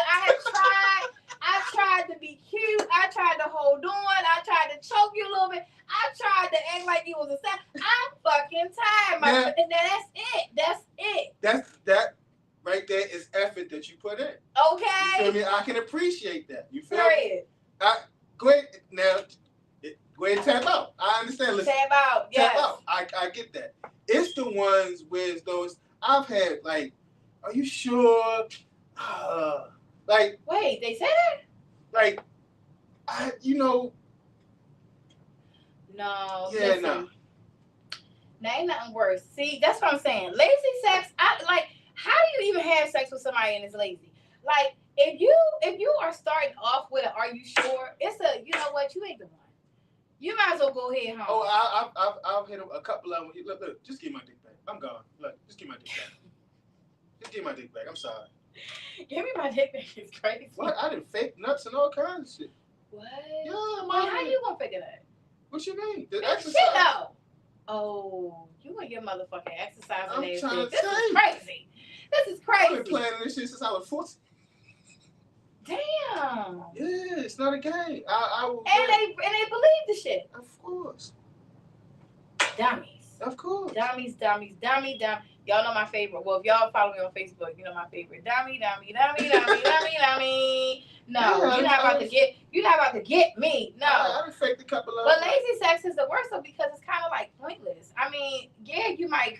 I tried to be cute. I tried to hold on. I tried to choke you a little bit. I tried to act like you was a son. I'm fucking tired, and that's it. That right there is effort that you put in. Okay. You feel me? I can appreciate that. You feel me? Go ahead now. Go ahead and tap out. I understand. Listen, tap out. Yes. Tap out. I get that. It's the ones where those I've had like, are you sure? Like, wait, they said it? Like, No. Yeah, listen, no. Now ain't nothing worse. See, that's what I'm saying. Lazy sex. How do you even have sex with somebody and it's lazy? Like, if you are starting off with a, are you sure? It's a, you know what? You ain't the one. You might as well go ahead home. Oh, I've hit a couple of them. Look, just give my dick back. I'm gone. Look, just give my dick back. Just give my dick back. I'm sorry. Give me my dick back. It's crazy. What? I done fake nuts and all kinds of shit. What? Yeah, how you gonna figure that? What you mean? The exercise. Shit, no. Oh, you and your motherfucking exercise. I'm trying to this is crazy. This is crazy. I've been playing this shit since I was 14. Damn. Yeah, it's not a game. I will. And they believe the shit. Of course. Dummies. Of course. Dummies. Y'all know my favorite. Well, if y'all follow me on Facebook, you know my favorite. Dummy. No, yeah, you're not about to get me. No. I done faked a couple of. But lazy sex is the worst though, because it's kind of like pointless. I mean, yeah, you might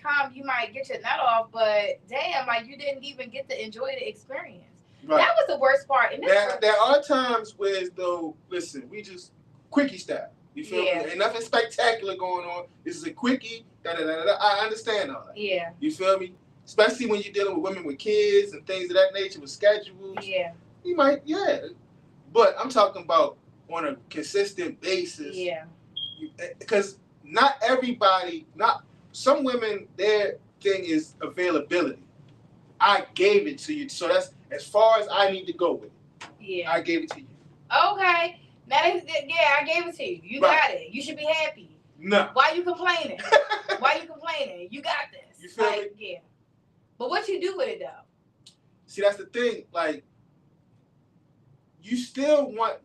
get your nut off, but damn, like you didn't even get to enjoy the experience. Right. That was the worst part. And there are times where, though, listen, we just quickie style. You feel me? Ain't nothing spectacular going on. This is a quickie. I understand all that. Yeah. You feel me? Especially when you're dealing with women with kids and things of that nature, with schedules. Yeah. You might, But I'm talking about on a consistent basis. Yeah. Because not everybody, some women, their thing is availability. I gave it to you, so that's as far as I need to go with it. Yeah. I gave it to you. Okay. Now, I gave it to you. You got it. You should be happy. No. Why you complaining? You got this. You feel me? Yeah. But what you do with it, though? See, that's the thing. Like, you still want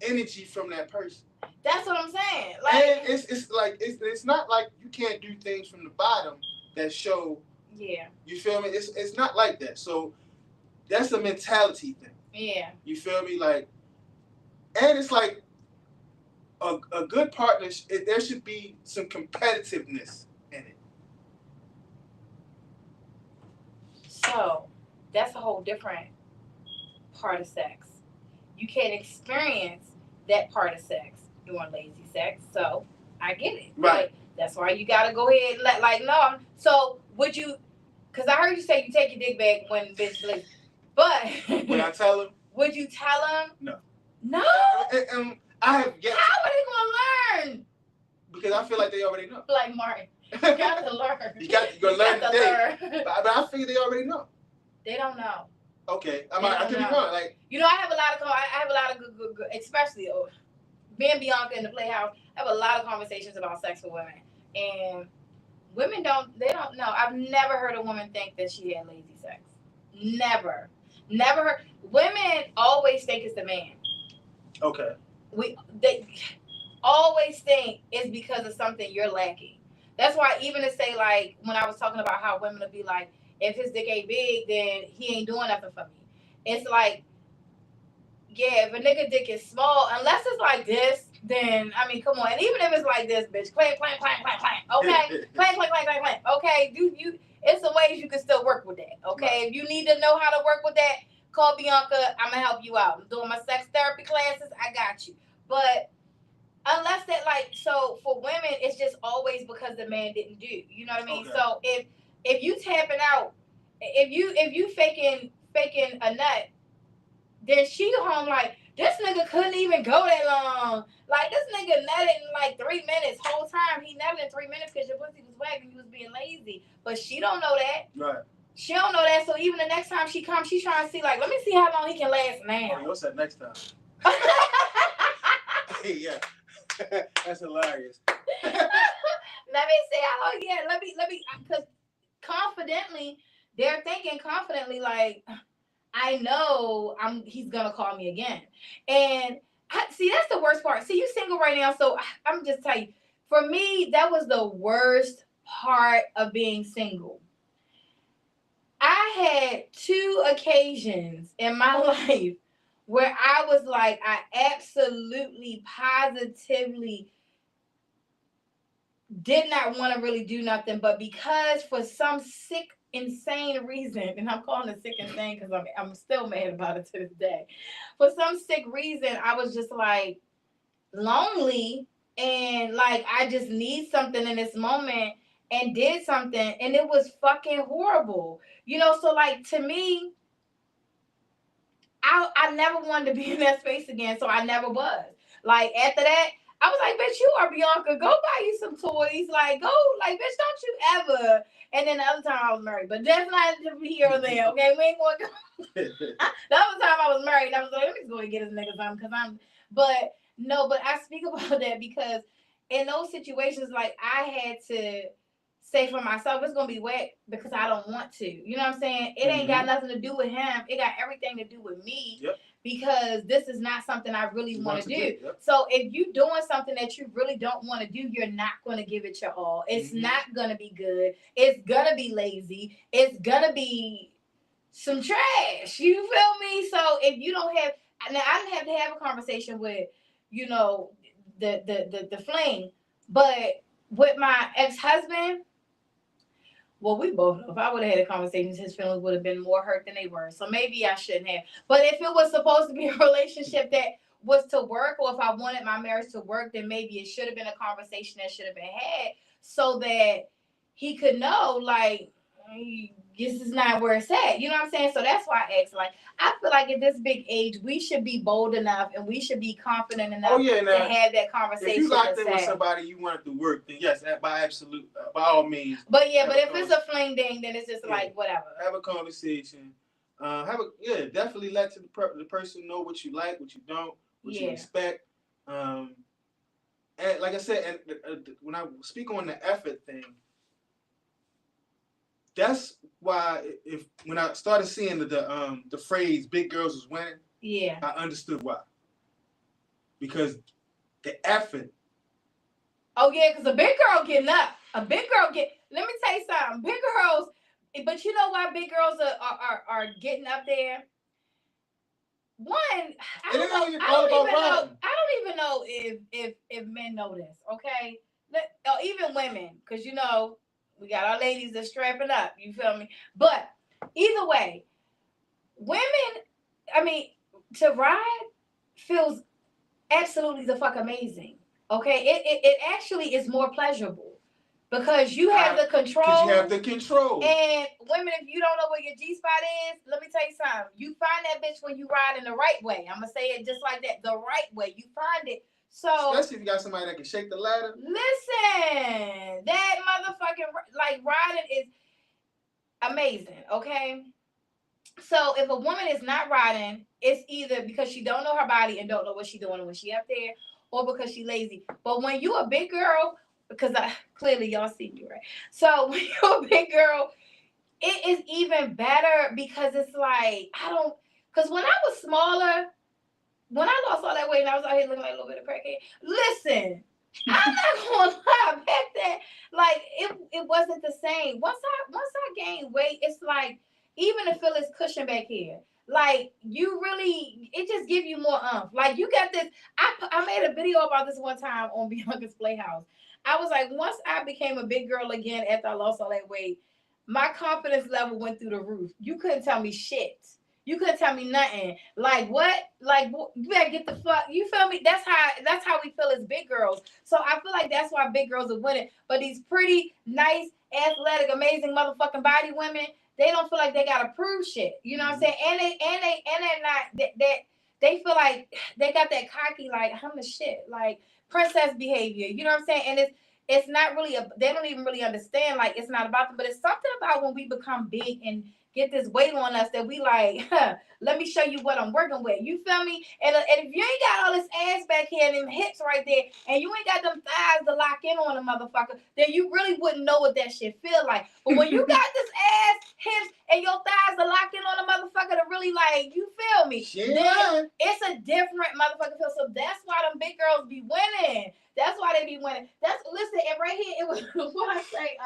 energy from that person. That's what I'm saying. Like, and it's not like you can't do things from the bottom that show. Yeah. You feel me? It's not like that. So that's a mentality thing. Yeah. You feel me? Like, and it's like a good partner. There should be some competitiveness in it. So that's a whole different part of sex. You can't experience that part of sex doing lazy sex. So I get it. Right. Like, that's why you gotta go ahead and no. So would you? Because I heard you say you take your dick back when bitch lazy. But would I tell him? Would you tell him? No. No. I have yet. How are they gonna learn? Because I feel like they already know. Like Martin, you got to learn. you got to learn today. But I figure they already know. They don't know. Okay, I could be wrong. Like, I have a lot of good, especially me and Beyonka in the Playhouse. I have a lot of conversations about sex with women, and women don't know. I've never heard a woman think that she had lazy sex. Never heard. Women always think it's the man. Okay. They always think it's because of something you're lacking. That's why even to say, like, when I was talking about how women would be like, if his dick ain't big, then he ain't doing nothing for me. It's like, Yeah, if a nigga dick is small, unless it's like this, then I mean, come on. And even if it's like this, bitch, clang, clang, clang, clang, clang. Okay, clang, clang, clang, clang, clang. Okay, you. It's some ways you can still work with that. Okay, right. If you need to know how to work with that, call Beyonka. I'm gonna help you out. I'm doing my sex therapy classes. I got you. But unless that, like, so for women, it's just always because the man didn't do. You know what I mean? Okay. So if you tapping out, if you faking a nut, then she home like, this nigga couldn't even go that long. Like, this nigga nutted in like 3 minutes. Whole time he nutted in 3 minutes because your pussy was wet and you was being lazy. But she don't know that. Right. She don't know that. So even the next time she comes, she trying to see, like, let me see how long he can last now. Oh, you said next time. Hey, yeah. That's hilarious. Let me see how long. Yeah, let me, because confidently, they're thinking confidently, like, I know he's gonna call me again. And see, that's the worst part. See, you single right now, so I'm just telling you, for me, that was the worst part of being single. I had 2 occasions in my life where I was like, I absolutely, positively did not want to really do nothing, but because for some sick, insane reason, and I'm calling it sick insane because I'm still mad about it to this day. For some sick reason, I was just like lonely and like I just need something in this moment, and did something, and it was fucking horrible. You know, so like to me, I never wanted to be in that space again, so I never was. Like after that, I was like, bitch, you are Beyonka. Go buy you some toys. Like, go, like, bitch, don't you ever. And then the other time I was married. But that's not here or there, okay? We ain't going to go. The other time I was married, I was like, let me just go and get his nigga something. Because but no, but I speak about that because in those situations, like, I had to say for myself, it's going to be wet because I don't want to. You know what I'm saying? It ain't got nothing to do with him. It got everything to do with me. Yep. Because this is not something I really want to do. Yep. So if you're doing something that you really don't want to do, you're not going to give it your all. It's not going to be good. It's going to be lazy. It's going to be some trash. You feel me? So if you don't have, now I didn't have to have a conversation with, you know, the fling, but with my ex-husband, well, we both know if I would have had a conversation, his feelings would have been more hurt than they were. So maybe I shouldn't have. But if it was supposed to be a relationship that was to work, or if I wanted my marriage to work, then maybe it should have been a conversation that should have been had so that he could know, like, this is not where it's at. You know what I'm saying? So that's why I asked. Like, I feel like at this big age, we should be bold enough and we should be confident enough to have that conversation. If you locked in with somebody you wanted to work, then yes, by all means. But yeah, but if it's a fling ding, then it's just like whatever. Have a conversation. Definitely let the person know what you like, what you don't, what you expect. And like I said, and when I speak on the effort thing, that's why when I started seeing the phrase "big girls is winning," I understood why. Because the effort. Oh yeah, because a big girl getting up, let me tell you something. Big girls, but you know why big girls are getting up there? One, I don't even know if men know this. Okay, or even women, because you know. We got our ladies that's strapping up. You feel me? But either way, women, I mean, to ride feels absolutely the fuck amazing. Okay? It actually is more pleasurable because you have the control. Because you have the control. And women, if you don't know where your G-spot is, let me tell you something. You find that bitch when you ride in the right way. I'm going to say it just like that. The right way. You find it. So, especially if you got somebody that can shake the ladder. Listen, that motherfucking like riding is amazing. Okay, so if a woman is not riding, it's either because she don't know her body and don't know what she's doing when she up there, or because she lazy. But when you a big girl, because clearly y'all see me right. So when you're a big girl, it is even better because it's like because when I was smaller. When I lost all that weight and I was out here looking like a little bit of crackhead, listen, I'm not gonna lie, back then, like it wasn't the same. Once I gained weight, it's like even to feel this cushion back here. Like, you really, it just give you more Like, you got this. I made a video about this one time on Beyonka's Playhouse. I was like, once I became a big girl again after I lost all that weight, my confidence level went through the roof. You couldn't tell me shit. You couldn't tell me nothing. Like, what? Like, you better get the fuck. You feel me? That's how we feel as big girls. So I feel like that's why big girls are winning. But these pretty, nice, athletic, amazing motherfucking body women, they don't feel like they gotta prove shit. You know what I'm saying? And they're not they feel like they got that cocky, like, I'm the shit, like princess behavior. You know what I'm saying? And it's not really they don't even really understand, like, it's not about them, but it's something about when we become big and get this weight on us that we like, let me show you what I'm working with. You feel me? And if you ain't got all this ass back here and them hips right there, and you ain't got them thighs to lock in on a motherfucker, then you really wouldn't know what that shit feel like. But when you got this ass, hips, and your thighs to lock in on a motherfucker to really, like, you feel me? Then it's a different motherfucker feel. So that's why them big girls be winning. That's why they be winning. Listen, and right here, it was what I say,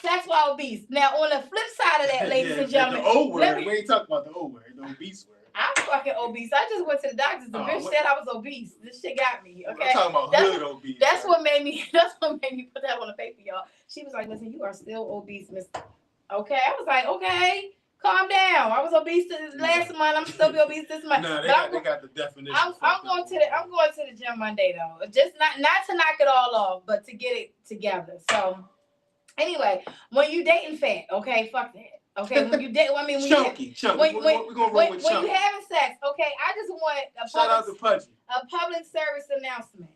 sex while obese. Now, on the flip side of that, ladies and gentlemen, the old word. We ain't talking about the old word, the obese word. I'm fucking obese. I just went to the doctors. The bitch said I was obese. This shit got me. Okay, I'm talking about hood obese. That's what made me. That's what made me put that on the paper, y'all. She was like, "Listen, you are still obese, Miss." Okay, I was like, "Okay, calm down." I was obese last month. I'm still be obese this month. No, they got the definition. I'm going to the gym Monday though. Just not to knock it all off, but to get it together. So. Anyway, when you dating fat, okay, fuck that. Okay, when you date, I mean, when chunky. We're gonna roll with chunky. When you having sex, okay, I just want shout out to Pudgy. A public service announcement.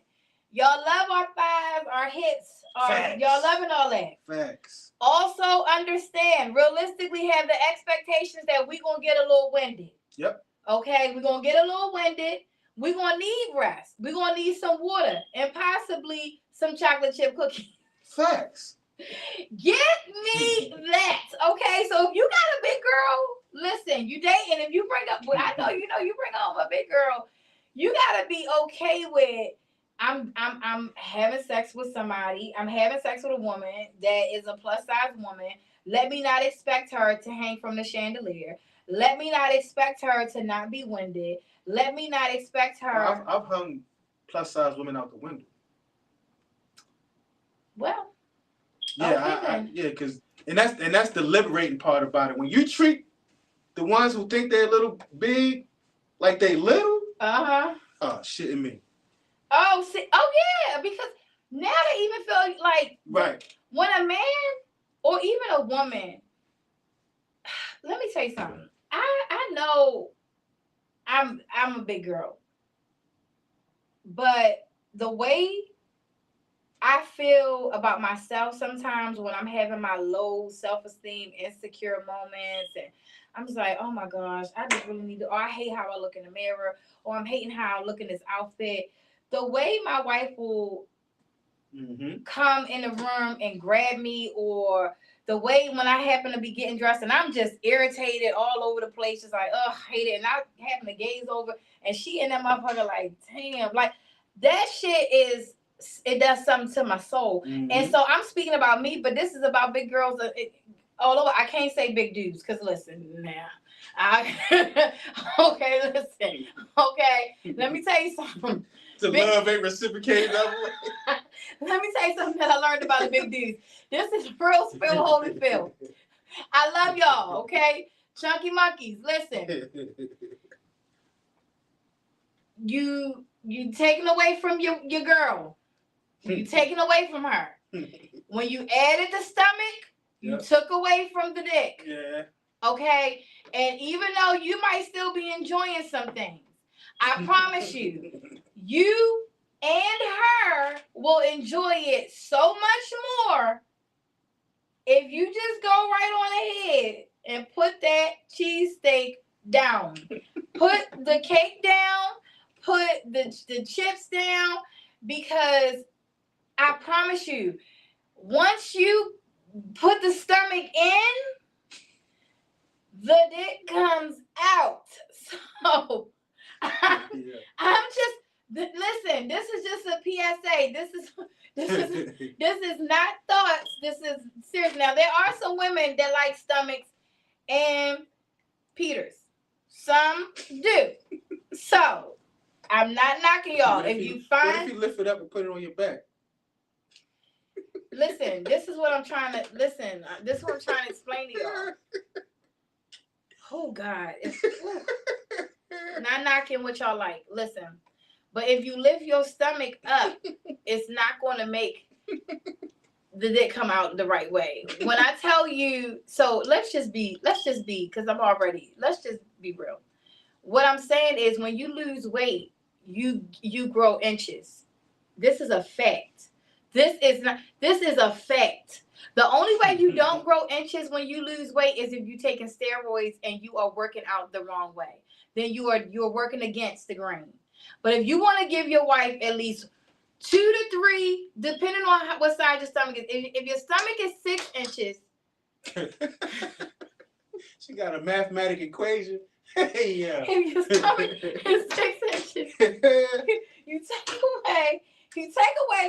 Y'all love our thighs, our hips, Facts. Y'all loving all that. Facts. Also understand, realistically, have the expectations that we gonna get a little winded. Yep. Okay, we're gonna get a little winded. We're gonna need rest. We're gonna need some water and possibly some chocolate chip cookies. Facts. Get me that, okay? So if you got a big girl, listen, you dating. If you bring up, I know you bring home a big girl, you gotta be okay with. I'm having sex with somebody. I'm having sex with a woman that is a plus size woman. Let me not expect her to hang from the chandelier. Let me not expect her to not be winded. Let me not expect her. I've hung plus size women out the window. Well. Yeah, because that's the liberating part about it. When you treat the ones who think they're a little big like they little, oh, shitting me. Oh, yeah, because now they even feel like right when a man or even a woman. Let me tell you something. I know I'm a big girl, but the way I feel about myself sometimes when I'm having my low self-esteem, insecure moments, and I'm just like, oh my gosh, I just really need to, or I hate how I look in the mirror, or I'm hating how I look in this outfit. The way my wife will come in the room and grab me, or the way when I happen to be getting dressed and I'm just irritated all over the place, just like, hate it, and I happen to gaze over, and she and that motherfucker like, damn, like that shit it does something to my soul. And so I'm speaking about me, but this is about big girls. Although I can't say big dudes, because listen, now, okay, listen, okay, let me tell you something. Love ain't reciprocated. Let me tell you something that I learned about the big dudes. This is real spill, holy Phil. I love y'all, okay? Chunky monkeys, listen. You taking away from your girl. You taking away from her. When you added the stomach, you took away from the dick. Yeah. Okay? And even though you might still be enjoying some things, I promise you, you and her will enjoy it so much more if you just go right on ahead and put that cheesesteak down. Put the cake down, put the chips down, because I promise you, once you put the stomach in, the dick comes out. So I'm just listen. This is just a PSA. This is not thoughts. This is serious. Now there are some women that like stomachs, and Peters. Some do. So I'm not knocking y'all. If you find, what if you lift it up and put it on your back? Listen, this is what I'm trying to This is what I'm trying to explain to y'all. Oh God, not knocking what y'all like. Listen, but if you lift your stomach up, it's not going to make the dick come out the right way. When I tell you, so let's just be, because let's just be real. What I'm saying is, when you lose weight, you grow inches. This is a fact. This is a fact. The only way you don't grow inches when you lose weight is if you're taking steroids and you are working out the wrong way. Then you're working against the grain. But if you want to give your wife at least 2 to 3, depending on what size your stomach is. If your stomach is 6 inches, she got a mathematic equation. Yeah. If your stomach is 6 inches, you take away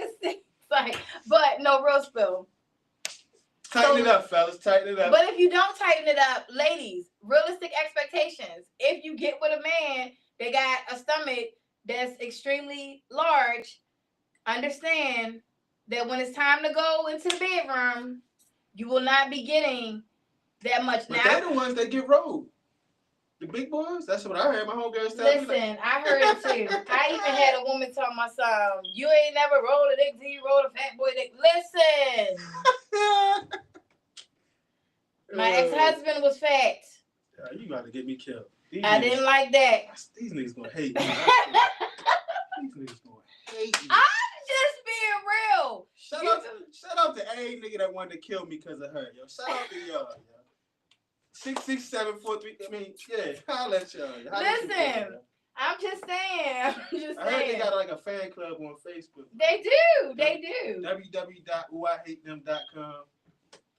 the 6. Like, but no, real spill. Tighten it up, fellas. Tighten it up. But if you don't tighten it up, ladies, realistic expectations. If you get with a man that got a stomach that's extremely large, understand that when it's time to go into the bedroom, you will not be getting that much. But they're the ones that get rolled. The big boys? That's what I heard. My whole girls tell me. Listen, I heard it too. I even had a woman tell my son, you ain't never rolled a dick till you rolled a fat boy dick. Listen. My ex-husband was fat. Yeah, you about to get me killed. I didn't like that. These niggas gonna hate me. These niggas gonna hate me. I'm just being real. Shout out to a nigga that wanted to kill me because of her, yo. Shout out to y'all, yo. 66743. I mean, yeah, holla at y'all. Listen, I'm just saying. I heard they got like a fan club on Facebook. They do. www.whoihate.them.com.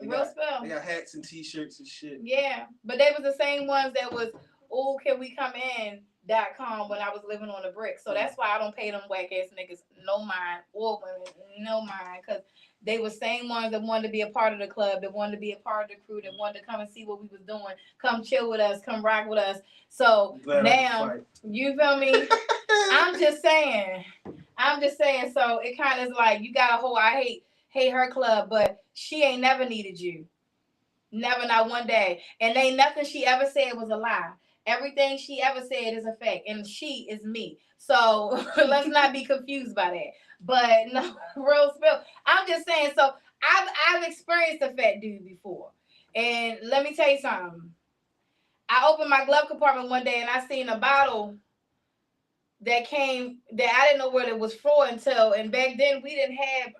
Real spell. They got hats and t-shirts and shit. Yeah, but they was the same ones that was, oh, can we come in.com when I was living on the brick. So that's why I don't pay them whack ass niggas no mind, or women no mind, because they were same ones that wanted to be a part of the club, that wanted to be a part of the crew, that wanted to come and see what we was doing, come chill with us, come rock with us. So now, you feel me? I'm just saying. So it kind of is like, you got a whole I hate her club, but she ain't never needed you. Never, not one day. And ain't nothing she ever said was a lie. Everything she ever said is a fact, and she is me. So let's not be confused by that. But no, real spill. I'm just saying. So I've experienced a fat dude before, and let me tell you something. I opened my glove compartment one day and I seen a bottle that I didn't know what it was for until, and back then we didn't have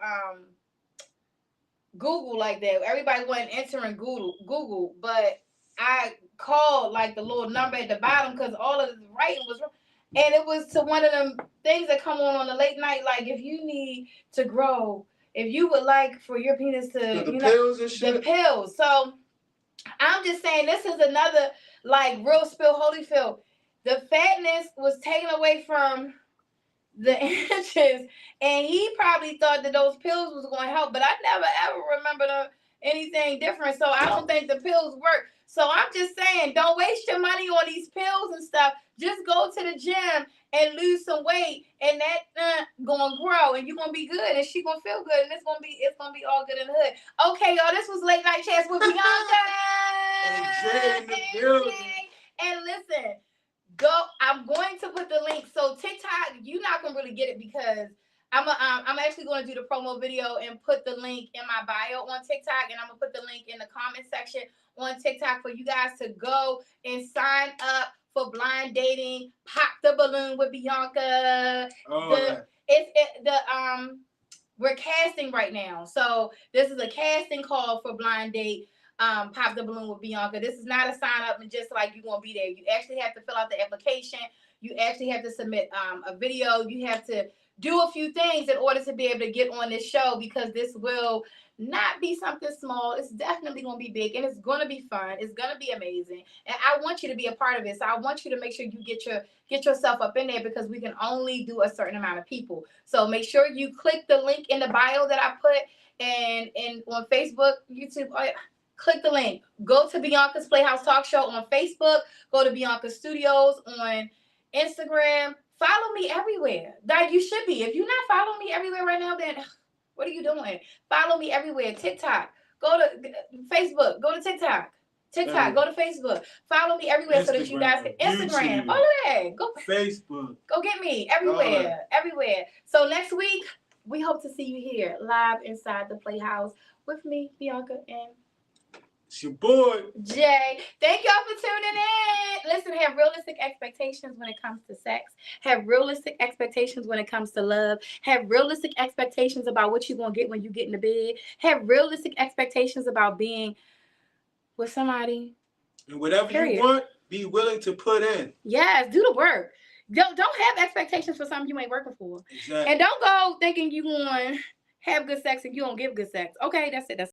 Google like that. Everybody wasn't entering Google, but I called like the little number at the bottom because all of the writing was wrong. And it was to one of them things that come on the late night, like if you need to grow, if you would like for your penis to, the pills and shit. The pills. So I'm just saying, this is another like real spill, holy fill. The fatness was taken away from the inches, and he probably thought that those pills was going to help, but I never ever remember anything different. So I don't think the pills work. So I'm just saying, don't waste your money on these pills and stuff. Just go to the gym and lose some weight, and that gonna grow, and you're gonna be good, and she gonna feel good, and it's gonna be all good in the hood. Okay, y'all, this was Late Night Chats with Beyonka. And listen, I'm going to put the link. So TikTok, you're not gonna really get it because I'm actually going to do the promo video and put the link in my bio on TikTok, and I'm gonna put the link in the comment section on TikTok for you guys to go and sign up for blind dating. Pop the balloon with Beyonka. We're casting right now, so this is a casting call for blind date. Pop the balloon with Beyonka. This is not a sign up and just like you're gonna be there. You actually have to fill out the application. You actually have to submit a video. You have to do a few things in order to be able to get on this show, because this will not be something small. It's definitely going to be big, and it's going to be fun. It's going to be amazing, and I want you to be a part of it. So I want you to make sure you get yourself up in there, because we can only do a certain amount of people. So make sure you click the link in the bio that I put, and on Facebook, YouTube. click the link. Go to Beyonka's Playhouse Talk Show on Facebook. Go to Beyonka Studios on Instagram. Follow me everywhere. That you should be. If you're not following me everywhere right now, then what are you doing? Follow me everywhere. TikTok. Go to Facebook. Go to TikTok. TikTok. Go to Facebook. Follow me everywhere so that you guys can Instagram. YouTube, All of that. Go Facebook. Go get me everywhere. Everywhere. So next week, we hope to see you here live inside the Playhouse with me, Beyonka, and it's your boy, Jay. Thank y'all for tuning in. Listen, have realistic expectations when it comes to sex. Have realistic expectations when it comes to love. Have realistic expectations about what you're going to get when you get in the bed. Have realistic expectations about being with somebody. And whatever you want, be willing to put in. Yes, do the work. Don't have expectations for something you ain't working for. Exactly. And don't go thinking you going to have good sex and you don't give good sex. Okay, that's it. That's